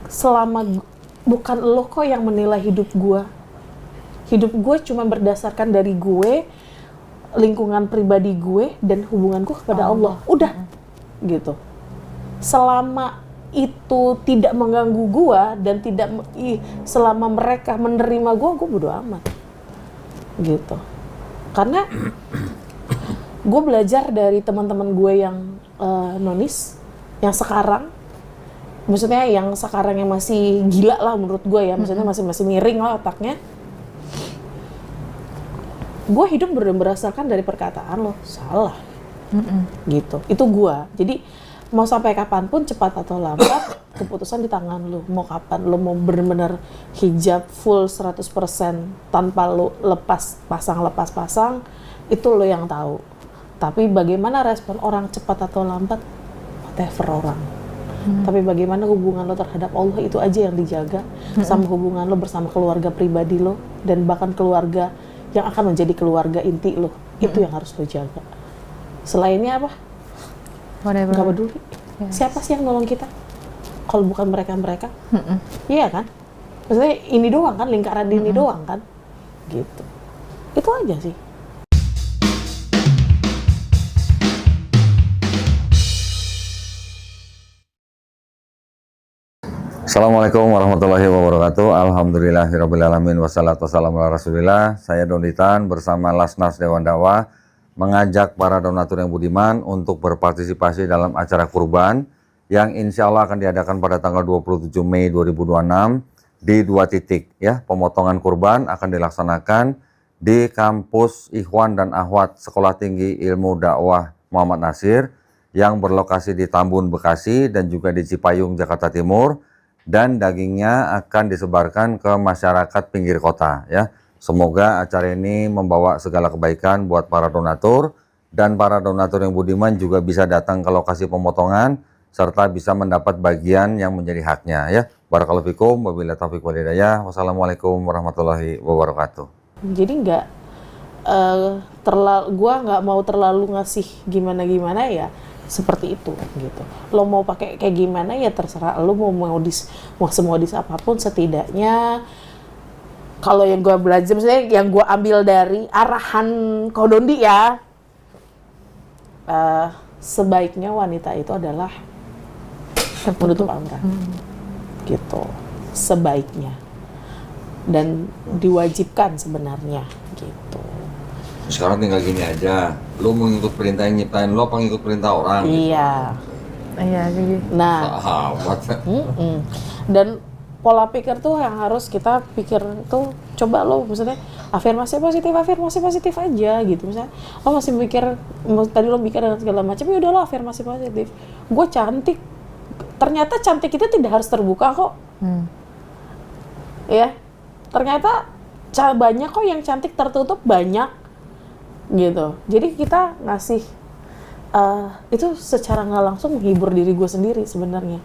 Selama bukan lo kok yang menilai hidup gue. Hidup gue cuma berdasarkan dari gue, lingkungan pribadi gue, dan hubungan gue kepada Allah. Udah, gitu. Selama itu tidak mengganggu gua dan selama mereka menerima gua bodo amat gitu. Karena gue belajar dari teman-teman gue yang nonis, yang sekarang, maksudnya yang sekarang yang masih gila lah menurut gue ya, maksudnya masih miring lah otaknya. Gue hidup berdasarkan dari perkataan lo, salah, gitu. Itu gue. Jadi mau sampai kapanpun, cepat atau lambat, keputusan di tangan lu. Mau kapan lu mau benar-benar hijab full 100% tanpa lu lepas pasang, itu lu yang tahu. Tapi bagaimana respon orang cepat atau lambat, whatever orang. Tapi bagaimana hubungan lo terhadap Allah, itu aja yang dijaga. Sama hubungan lo bersama keluarga pribadi lo, dan bahkan keluarga yang akan menjadi keluarga inti lo. Itu yang harus lo jaga. Selainnya apa? Nggak peduli. Siapa sih yang nolong kita? Kalau bukan mereka-mereka? Iya kan? Maksudnya ini doang kan, lingkaran ini doang kan? Gitu. Itu aja sih. Assalamualaikum warahmatullahi wabarakatuh. Alhamdulillahirrabbilalamin. Wassalatu wassalamu ala rasulillah. Saya Donitan bersama Lasnas Dewan Dakwah mengajak para donatur yang budiman untuk berpartisipasi dalam acara kurban yang insya Allah akan diadakan pada tanggal 27 Mei 2026 di 2 titik ya. Pemotongan kurban akan dilaksanakan di kampus Ikhwan dan Akhwat Sekolah Tinggi Ilmu Dakwah Muhammad Nasir yang berlokasi di Tambun, Bekasi, dan juga di Cipayung, Jakarta Timur, dan dagingnya akan disebarkan ke masyarakat pinggir kota ya. Semoga acara ini membawa segala kebaikan buat para donatur, dan para donatur yang budiman juga bisa datang ke lokasi pemotongan serta bisa mendapat bagian yang menjadi haknya ya. Barakallahu fikum, wabillahi taufiq wal hidayah. Wassalamualaikum warahmatullahi wabarakatuh. Jadi gua nggak mau terlalu ngasih gimana-gimana ya, seperti itu gitu. Lo mau pakai kayak gimana ya terserah lo, mau semodis apapun, setidaknya kalau yang gue belajar, misalnya yang gue ambil dari arahan Kodondi ya, sebaiknya wanita itu adalah menutup aurat. Gitu. Sebaiknya. Dan diwajibkan sebenarnya gitu. Sekarang tinggal gini aja, lo mau ngikut perintah yang nyiptain lo apa ngikut perintah orang? Iya. Iya, jadi Nah, Sahabat. dan pola pikir tuh yang harus kita pikir tuh, coba lo maksudnya afirmasi positif aja gitu. Misalnya lo masih mikir, tadi lo mikir dengan segala macam, ya udah lo afirmasi positif. Gue cantik, ternyata cantik itu tidak harus terbuka kok. Ya, ternyata banyak kok yang cantik tertutup, banyak gitu. Jadi kita ngasih itu secara nggak langsung menghibur diri gue sendiri sebenarnya.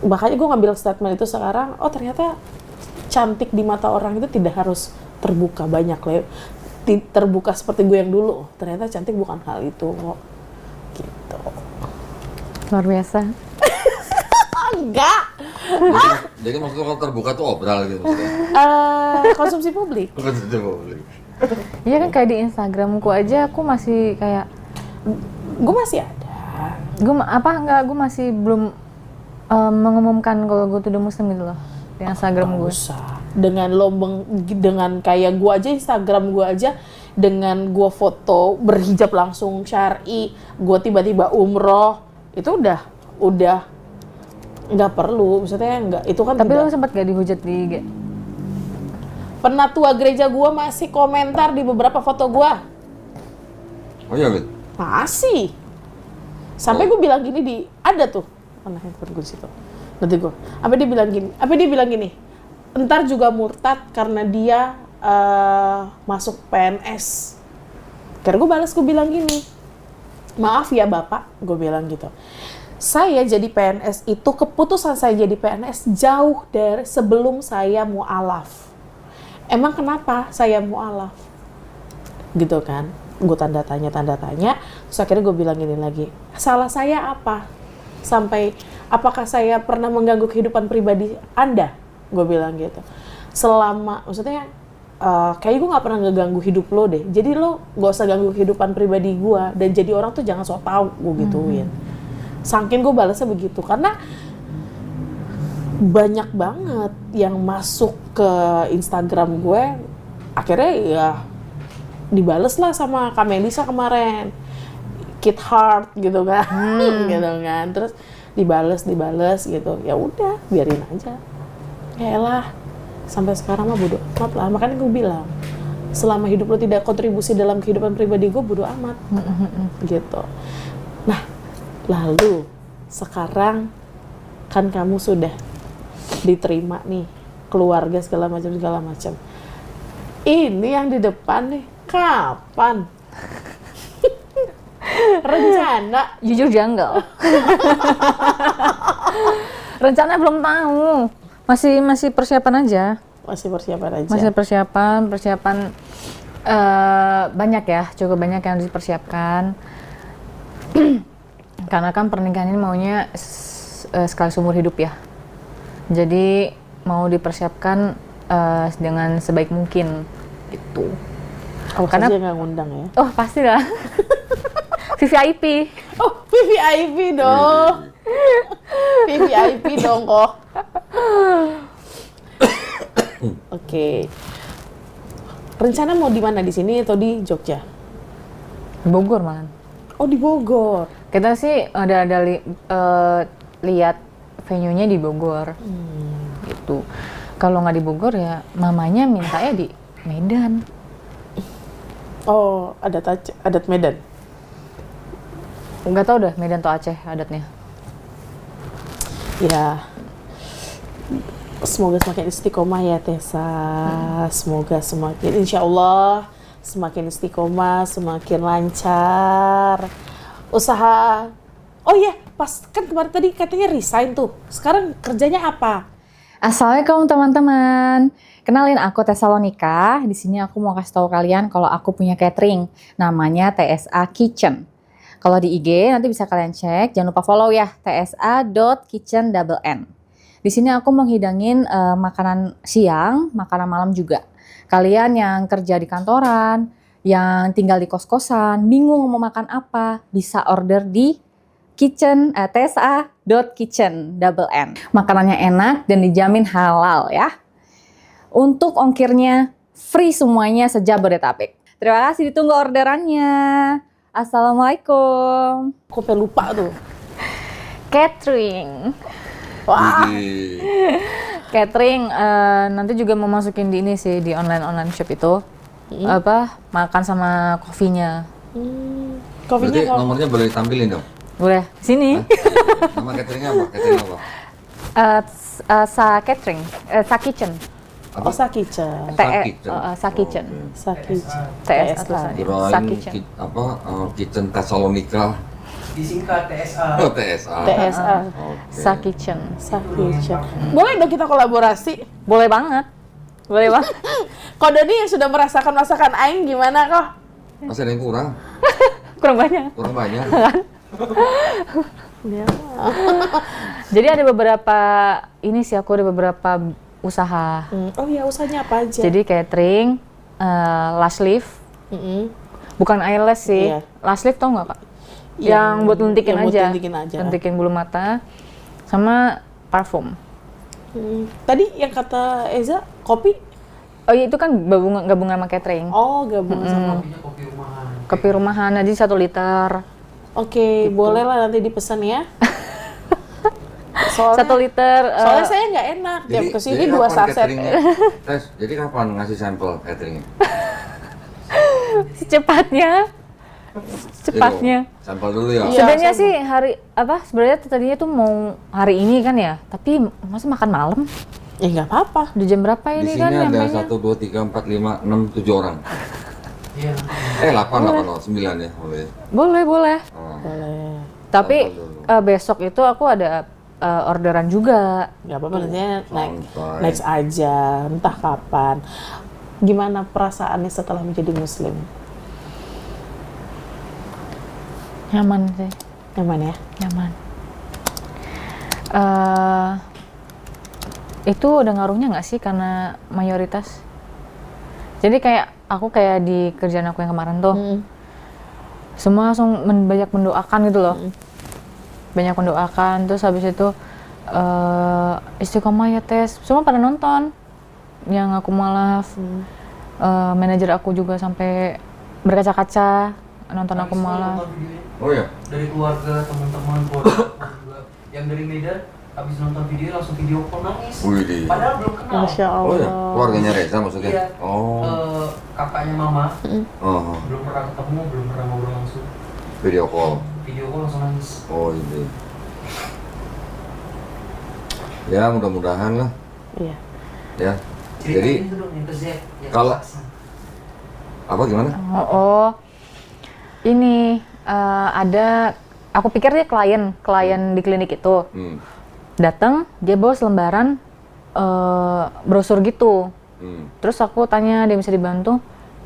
Makanya gue ngambil statement itu sekarang, oh ternyata cantik di mata orang itu tidak harus terbuka banyak lah, terbuka seperti gue yang dulu. Ternyata cantik bukan hal itu kok. Gitu. luar biasa. Enggak. Jadi maksudnya kalau terbuka tuh obral gitu maksudnya? Konsumsi publik. Konsumsi publik. Iya kan kayak di Instagramku aja aku masih kayak Gue masih ada. gue masih belum mengumumkan kalau gue tuh udah muslim gitu loh di Instagram gue. Usah. Dengan kayak gue aja, Instagram gue aja, dengan gue foto berhijab langsung syar'i, gue tiba-tiba umroh, itu udah nggak perlu, maksudnya nggak, itu kan. Tapi tidak. lo sempat gak dihujat di IG? Penatua gereja gue masih komentar di beberapa foto gue. Oh iya, Bet? Masih. Sampai gue bilang gini ada tuh. Mana handphone gue di situ. Nanti gue. Apa dia bilang gini. Entar juga murtad karena dia masuk PNS. Karena gue balas, gue bilang gini. Maaf ya Bapak, gue bilang gitu. Saya jadi PNS itu, keputusan saya jadi PNS jauh dari sebelum saya mu'alaf. Emang kenapa saya mu'alaf? Gitu kan. Gue tanda tanya, terus akhirnya gue bilang gini lagi, salah saya apa? Sampai, apakah saya pernah mengganggu kehidupan pribadi Anda? Gue bilang gitu. Maksudnya, kayaknya gue gak pernah ngeganggu hidup lo deh, jadi lo gak usah ganggu kehidupan pribadi gue, dan jadi orang tuh jangan sok tau, gue gituin. Saking gue balasnya begitu, karena banyak banget yang masuk ke Instagram gue, akhirnya ya dibales lah sama Kak Melisa kemarin, Kid Heart gitu kan, gitu kan, terus dibales gitu, ya udah biarin aja, yaelah, sampai sekarang mah bodo amat lah. Makanya gue bilang, selama hidup lo tidak kontribusi dalam kehidupan pribadi gue, bodo amat, gitu. Nah, lalu sekarang kan kamu sudah diterima nih, keluarga segala macam. Ini yang di depan nih, kapan? Rencana? Jujur janggal. Rencana belum tahu. Masih persiapan aja. Masih persiapan aja. Masih persiapan banyak ya, cukup banyak yang dipersiapkan. Karena kan pernikahan ini maunya sekali seumur hidup ya. Jadi mau dipersiapkan dengan sebaik mungkin gitu. Karena nggak ngundang ya? Oh pasti lah. VVIP. Oh VVIP dong. VVIP dong kok. Oke. Rencana mau di mana, di sini atau di Jogja? Bogor malah. Oh di Bogor. Kita sih ada lihat venue-nya di Bogor. Gitu. Kalau nggak di Bogor ya mamanya mintanya di Medan. Oh, adat Medan. Nggak tahu dah Medan atau Aceh adatnya. Ya. Semoga semakin istiqomah ya Tessa. Semoga semakin, insya Allah semakin istiqomah, semakin lancar usaha. Oh iya, pas kan kemarin tadi katanya resign tuh. Sekarang kerjanya apa? Assalamualaikum teman-teman. Kenalin aku Tesalonika. Di sini aku mau kasih tahu kalian kalau aku punya catering. Namanya TSA Kitchen. Kalau di IG nanti bisa kalian cek. Jangan lupa follow ya, tsa.kitchen. Di sini aku mau hidangin makanan siang, makanan malam juga. Kalian yang kerja di kantoran, yang tinggal di kos-kosan, bingung mau makan apa, bisa order di tsa.kitchen double N. Makanannya enak dan dijamin halal ya. Untuk ongkirnya free semuanya sejabodetabek. Terima kasih, ditunggu orderannya. Assalamualaikum. Aku sampai lupa tuh. Catering. Wah, Widih. Catering nanti juga mau masukin di ini sih, di online shop itu. Apa makan sama kopinya. kopinya Berarti nomornya boleh tampilin dong. Boleh sini. Nama cateringnya apa? Catering apa? Sa Catering, Sa Kitchen. Apa? Osa Kitchen. Sa Kitchen. Sa Kitchen. TS TS tulisannya. Kirain Sa Kitchen. Kitchen Thessalonica. Disingkat TSA. Oh, TSA. TSA. Oke. Sa Kitchen. Sa Kitchen. Boleh dong kita kolaborasi. Boleh banget. Boleh banget. Kok Doni yang sudah merasakan masakan Aing gimana kok? Masih ada yang kurang? Kurang banyak. Kurang banyak. Jadi ada beberapa ini sih, aku ada beberapa usaha. Oh iya, usahanya apa aja? Jadi catering, lash lift, bukan eyelash sih. Iya. Lash lift tau nggak Kak? Yang buat lentikin yang buat aja. lentikin aja. Lentikin bulu mata, sama parfum. Tadi yang kata Eza, kopi? Oh iya, itu kan gabungan sama catering. Oh, gabungan sama. Kopinya kopi rumahan. Kopi rumahan, jadi 1 liter. Oke, boleh lah nanti dipesan ya. Soalnya, 1 liter. soalnya saya nggak enak. Tiap kesini 2 kapan saset. cateringnya? Tes, jadi kapan ngasih sampel cateringnya? Secepatnya. Secepatnya. Yuk, sampel dulu ya. Iya. Sebenarnya sih sebenarnya tadinya tuh mau hari ini kan ya, tapi masa makan malam? Ya nggak apa-apa. Udah jam berapa Di ini sini kan ada nyampenya? 1, 2, 3, 4, 5, 6, 7 orang. Iya. 8, 9 ya, boleh. Boleh. Oh. Boleh. Tapi Sampel dulu. besok itu aku ada orderan juga. Nggak apa-apa, nanti Santai. next aja, entah kapan. Gimana perasaannya setelah menjadi muslim? Nyaman sih, Nyaman ya? nyaman. Itu ada ngaruhnya nggak sih karena mayoritas? Jadi aku kayak di kerjaan aku yang kemarin tuh, semua langsung banyak mendoakan gitu loh. Banyak mendoakan, terus habis itu istiqomah ya tes, semua pada nonton. Yang aku malah manajer aku juga sampai berkaca-kaca nonton aku Habis itu malah. nonton videonya Oh ya? dari keluarga, teman-teman, keluarga aku juga. Yang dari Medan, habis nonton video langsung video call nangis. Widih. Padahal belum kenal. Masya Oh Allah. ya, keluarganya Reza maksudnya? Iya. Oh. Kakaknya mama, Oh, belum pernah ketemu, belum pernah ngobrol langsung. video call. Video call langsung nangis. Oh ini. Ya mudah-mudahan lah. Iya. Ya. Jadi Ceritain itu dong yang ke Z. Yang kalau- ke Saksan. apa gimana? Ini ada, aku pikir dia klien di klinik itu. Datang, dia bawa selembaran brosur gitu. Terus aku tanya, dia bisa dibantu?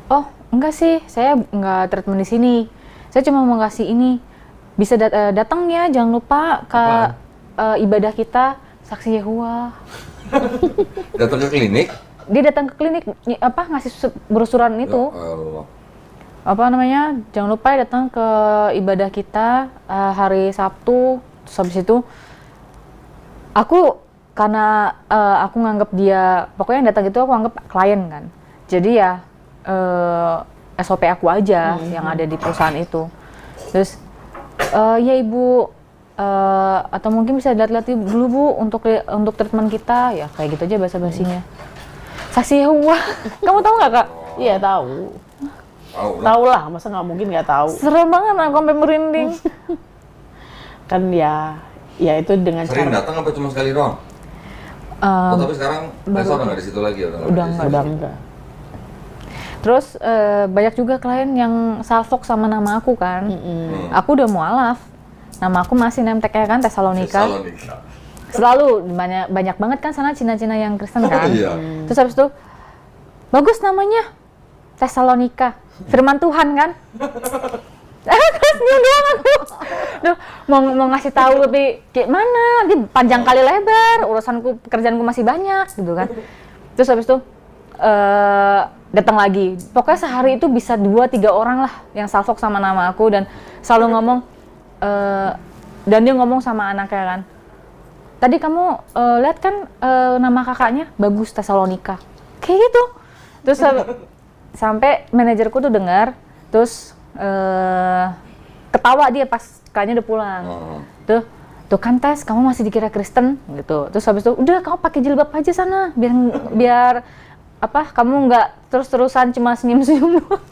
Oh, enggak sih, saya enggak treatment di sini. Saya cuma mau kasih ini. Bisa datang ya, jangan lupa ke ibadah kita, Saksi Yehuwa. Datang ke klinik? Dia datang ke klinik, ngasih brosuran itu. Ya Allah. Apa namanya, jangan lupa ya datang ke ibadah kita hari Sabtu. Terus habis itu karena aku nganggap dia, pokoknya yang datang itu aku anggap klien kan, jadi ya SOP aku aja yang ada di perusahaan itu. Terus ya ibu, atau mungkin bisa lihat-lihat dulu bu untuk treatment kita, ya kayak gitu aja bahasa basinya. Saksi Yehuwa. Kamu tahu nggak Kak? Iya, tahu. Tahu lah. Tahu lah, masa nggak mungkin nggak tahu. Serem banget, aku sampai merinding. Kan ya itu dengan Sering cara datang apa cuma sekali doang? Oh, tapi sekarang Reza udah nggak di situ lagi ya? Udah udah enggak. Terus banyak juga klien yang salfok sama nama aku kan. Aku udah mualaf. Nama aku masih nemteknya kan Thessalonica. Thessalonica. Selalu banyak banget kan sana Cina-Cina yang Kristen kan. Iya. Terus habis itu bagus namanya Thessalonica. Firman Tuhan kan. Terus dia doang aku. Duh, mau ngasih tahu tapi kayak mana? Dia panjang kali lebar, urusanku pekerjaanku masih banyak gitu kan. Terus habis itu datang lagi. Pokoknya sehari itu bisa 2-3 orang lah yang salfok sama nama aku dan selalu ngomong Dan dia ngomong sama anaknya kan, tadi kamu lihat kan nama kakaknya bagus, Tesalonika, kayak gitu. Terus sampai manajerku tuh dengar, terus ketawa dia pas kakaknya udah pulang. Tuh kan Tes, kamu masih dikira Kristen gitu. Terus habis itu udah kamu pakai jilbab aja sana, biar apa kamu nggak terus-terusan cuma senyum-senyum doang.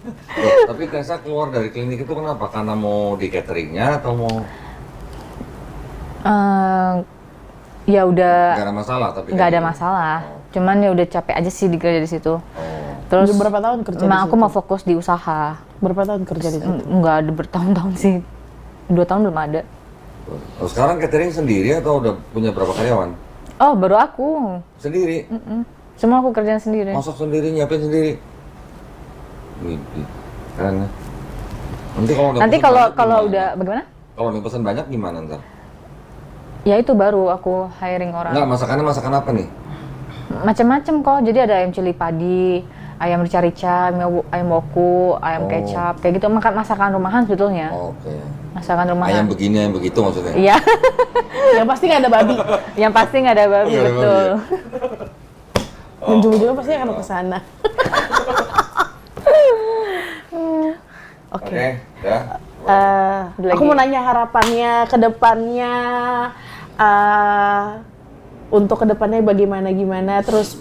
Tapi Tessa keluar dari klinik itu kenapa? Karena mau di cateringnya atau mau? Ya udah. Nggak ada masalah tapi. Nggak ada masalah. Cuman ya udah capek aja sih kerja di situ. Terus berapa tahun kerja di situ? Aku mau fokus di usaha. Berapa tahun kerja di situ? Nggak ada bertahun-tahun sih. 2 tahun belum ada. Oh, sekarang catering sendiri atau udah punya berapa karyawan? Oh, baru aku. Sendiri? Semua aku kerjain sendiri. Masak sendiri, nyiapin sendiri? Widih, keren ya. Nanti kalau udah, bagaimana? Kalau udah pesan banyak gimana ntar? Ya itu baru aku hiring orang. Enggak, masakannya masakan apa nih? Macam-macam kok, jadi ada ayam cili padi, ayam rica-rica, ayam woku, ayam kecap, kayak gitu. Masakan rumahan sebetulnya. Oke. Masakan rumahan. Ayam begini, ayam begitu maksudnya? Iya. Yang pasti nggak ada babi. Yang pasti nggak ada babi, Nggak ada betul. Dan juga pasti akan ke sana. Oke. Ya. Aku mau nanya harapannya ke depannya, untuk ke depannya bagaimana, terus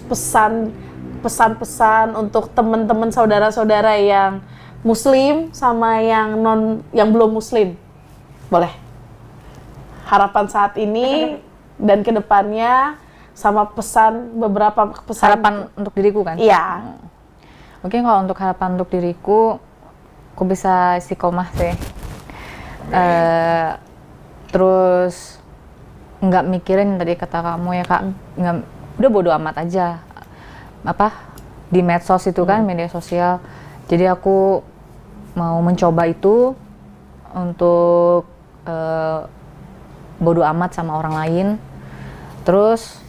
pesan-pesan untuk teman-teman saudara-saudara yang muslim sama yang belum muslim. Boleh. Harapan saat ini dan ke depannya sama beberapa pesan Harapan untuk diriku kan? Iya. Mungkin kalau untuk harapan untuk diriku, aku bisa istiqomah sih. Terus nggak mikirin tadi kata kamu ya Kak, udah bodo amat aja. Di medsos itu kan, media sosial. Jadi aku mau mencoba itu untuk bodo amat sama orang lain. Terus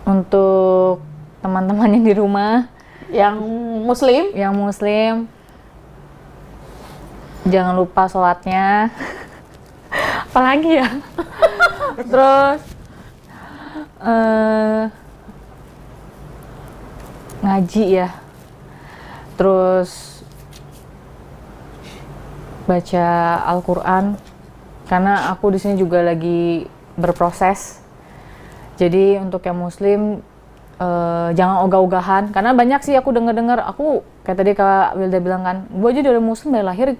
untuk teman-teman yang di rumah yang muslim, jangan lupa sholatnya. Apalagi ya. Terus ngaji ya. Terus baca Al-Quran. Karena aku di sini juga lagi berproses. Jadi untuk yang muslim jangan ogah-ogahan, karena banyak sih aku dengar aku kayak tadi Kak Wilda bilang kan, gue aja dari muslim dari lahir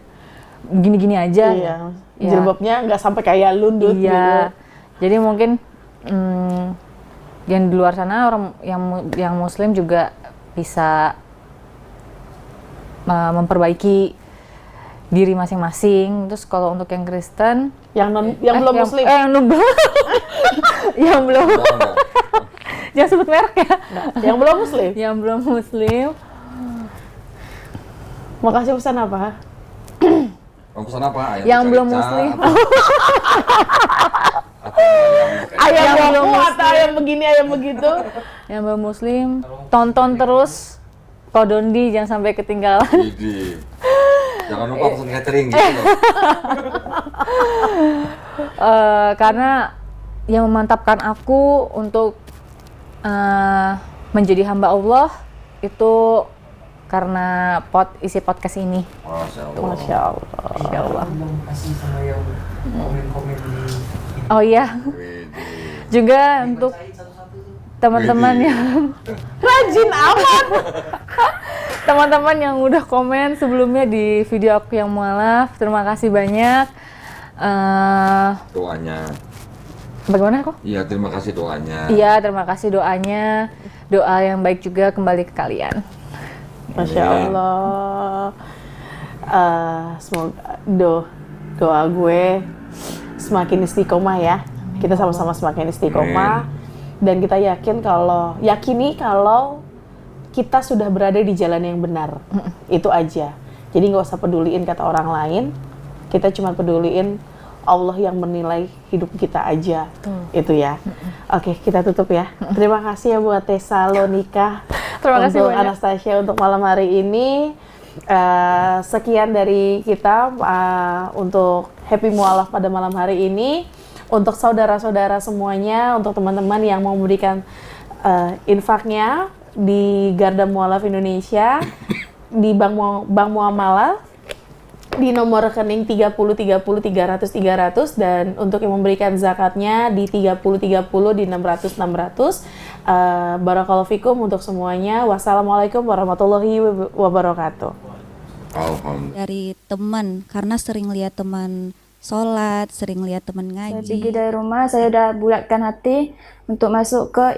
gini-gini aja. Iya. Jilbabnya nggak sampai kayak lundut. Iya. Gitu. Jadi mungkin yang di luar sana orang yang muslim juga bisa memperbaiki diri masing-masing. Terus kalau untuk yang Kristen, yang belum muslim, yang belum jangan sebut merek ya. Yang belum muslim, yang belum muslim, mau kasih pesan apa? Mau pesan apa? Yang belum muslim. Ayam woku atau ayam begini, ayam begitu? Yang belum muslim, tonton terus Kodondi, jangan sampai ketinggalan. Widih. Jangan lupa pesan catering gitu. Karena yang memantapkan aku untuk menjadi hamba Allah itu karena isi podcast ini. Masya Allah. Masya Allah. Masya Allah. Belum kasih sama yang komen-komen di Oh iya. Widih. Juga untuk bacain satu-satu tuh. teman-teman yang Rajin amat. teman-teman yang udah komen sebelumnya di video aku yang mualaf, terima kasih banyak. Doanya. Bagaimana kok? Iya, terima kasih doanya. Iya, terima kasih doanya. Doa yang baik juga kembali ke kalian. Masya Allah. Semoga doa gue semakin istiqomah ya. Kita sama-sama semakin istiqomah. Dan kita yakini kalau kita sudah berada di jalan yang benar. Itu aja. Jadi nggak usah peduliin kata orang lain. Kita cuma peduliin Allah yang menilai hidup kita aja. Itu ya. Oke, kita tutup ya. Terima kasih ya buat Tesalonika. Terima kasih untuk banyak. Anastasia untuk malam hari ini. Sekian dari kita untuk Happy Mualaf pada malam hari ini. Untuk saudara-saudara semuanya, untuk teman-teman yang mau memberikan infaknya di Garda Mualaf Indonesia, di Bank Muamalah, di nomor rekening 30 30 300 300, dan untuk yang memberikan zakatnya di 30 30 di 600 600. Barakallahu fikum untuk semuanya. Wassalamualaikum warahmatullahi wabarakatuh. Alhamdulillah. Dari teman, karena sering lihat teman sholat, sering lihat teman Saya ngaji. pergi dari rumah, saya udah bulatkan hati untuk masuk ke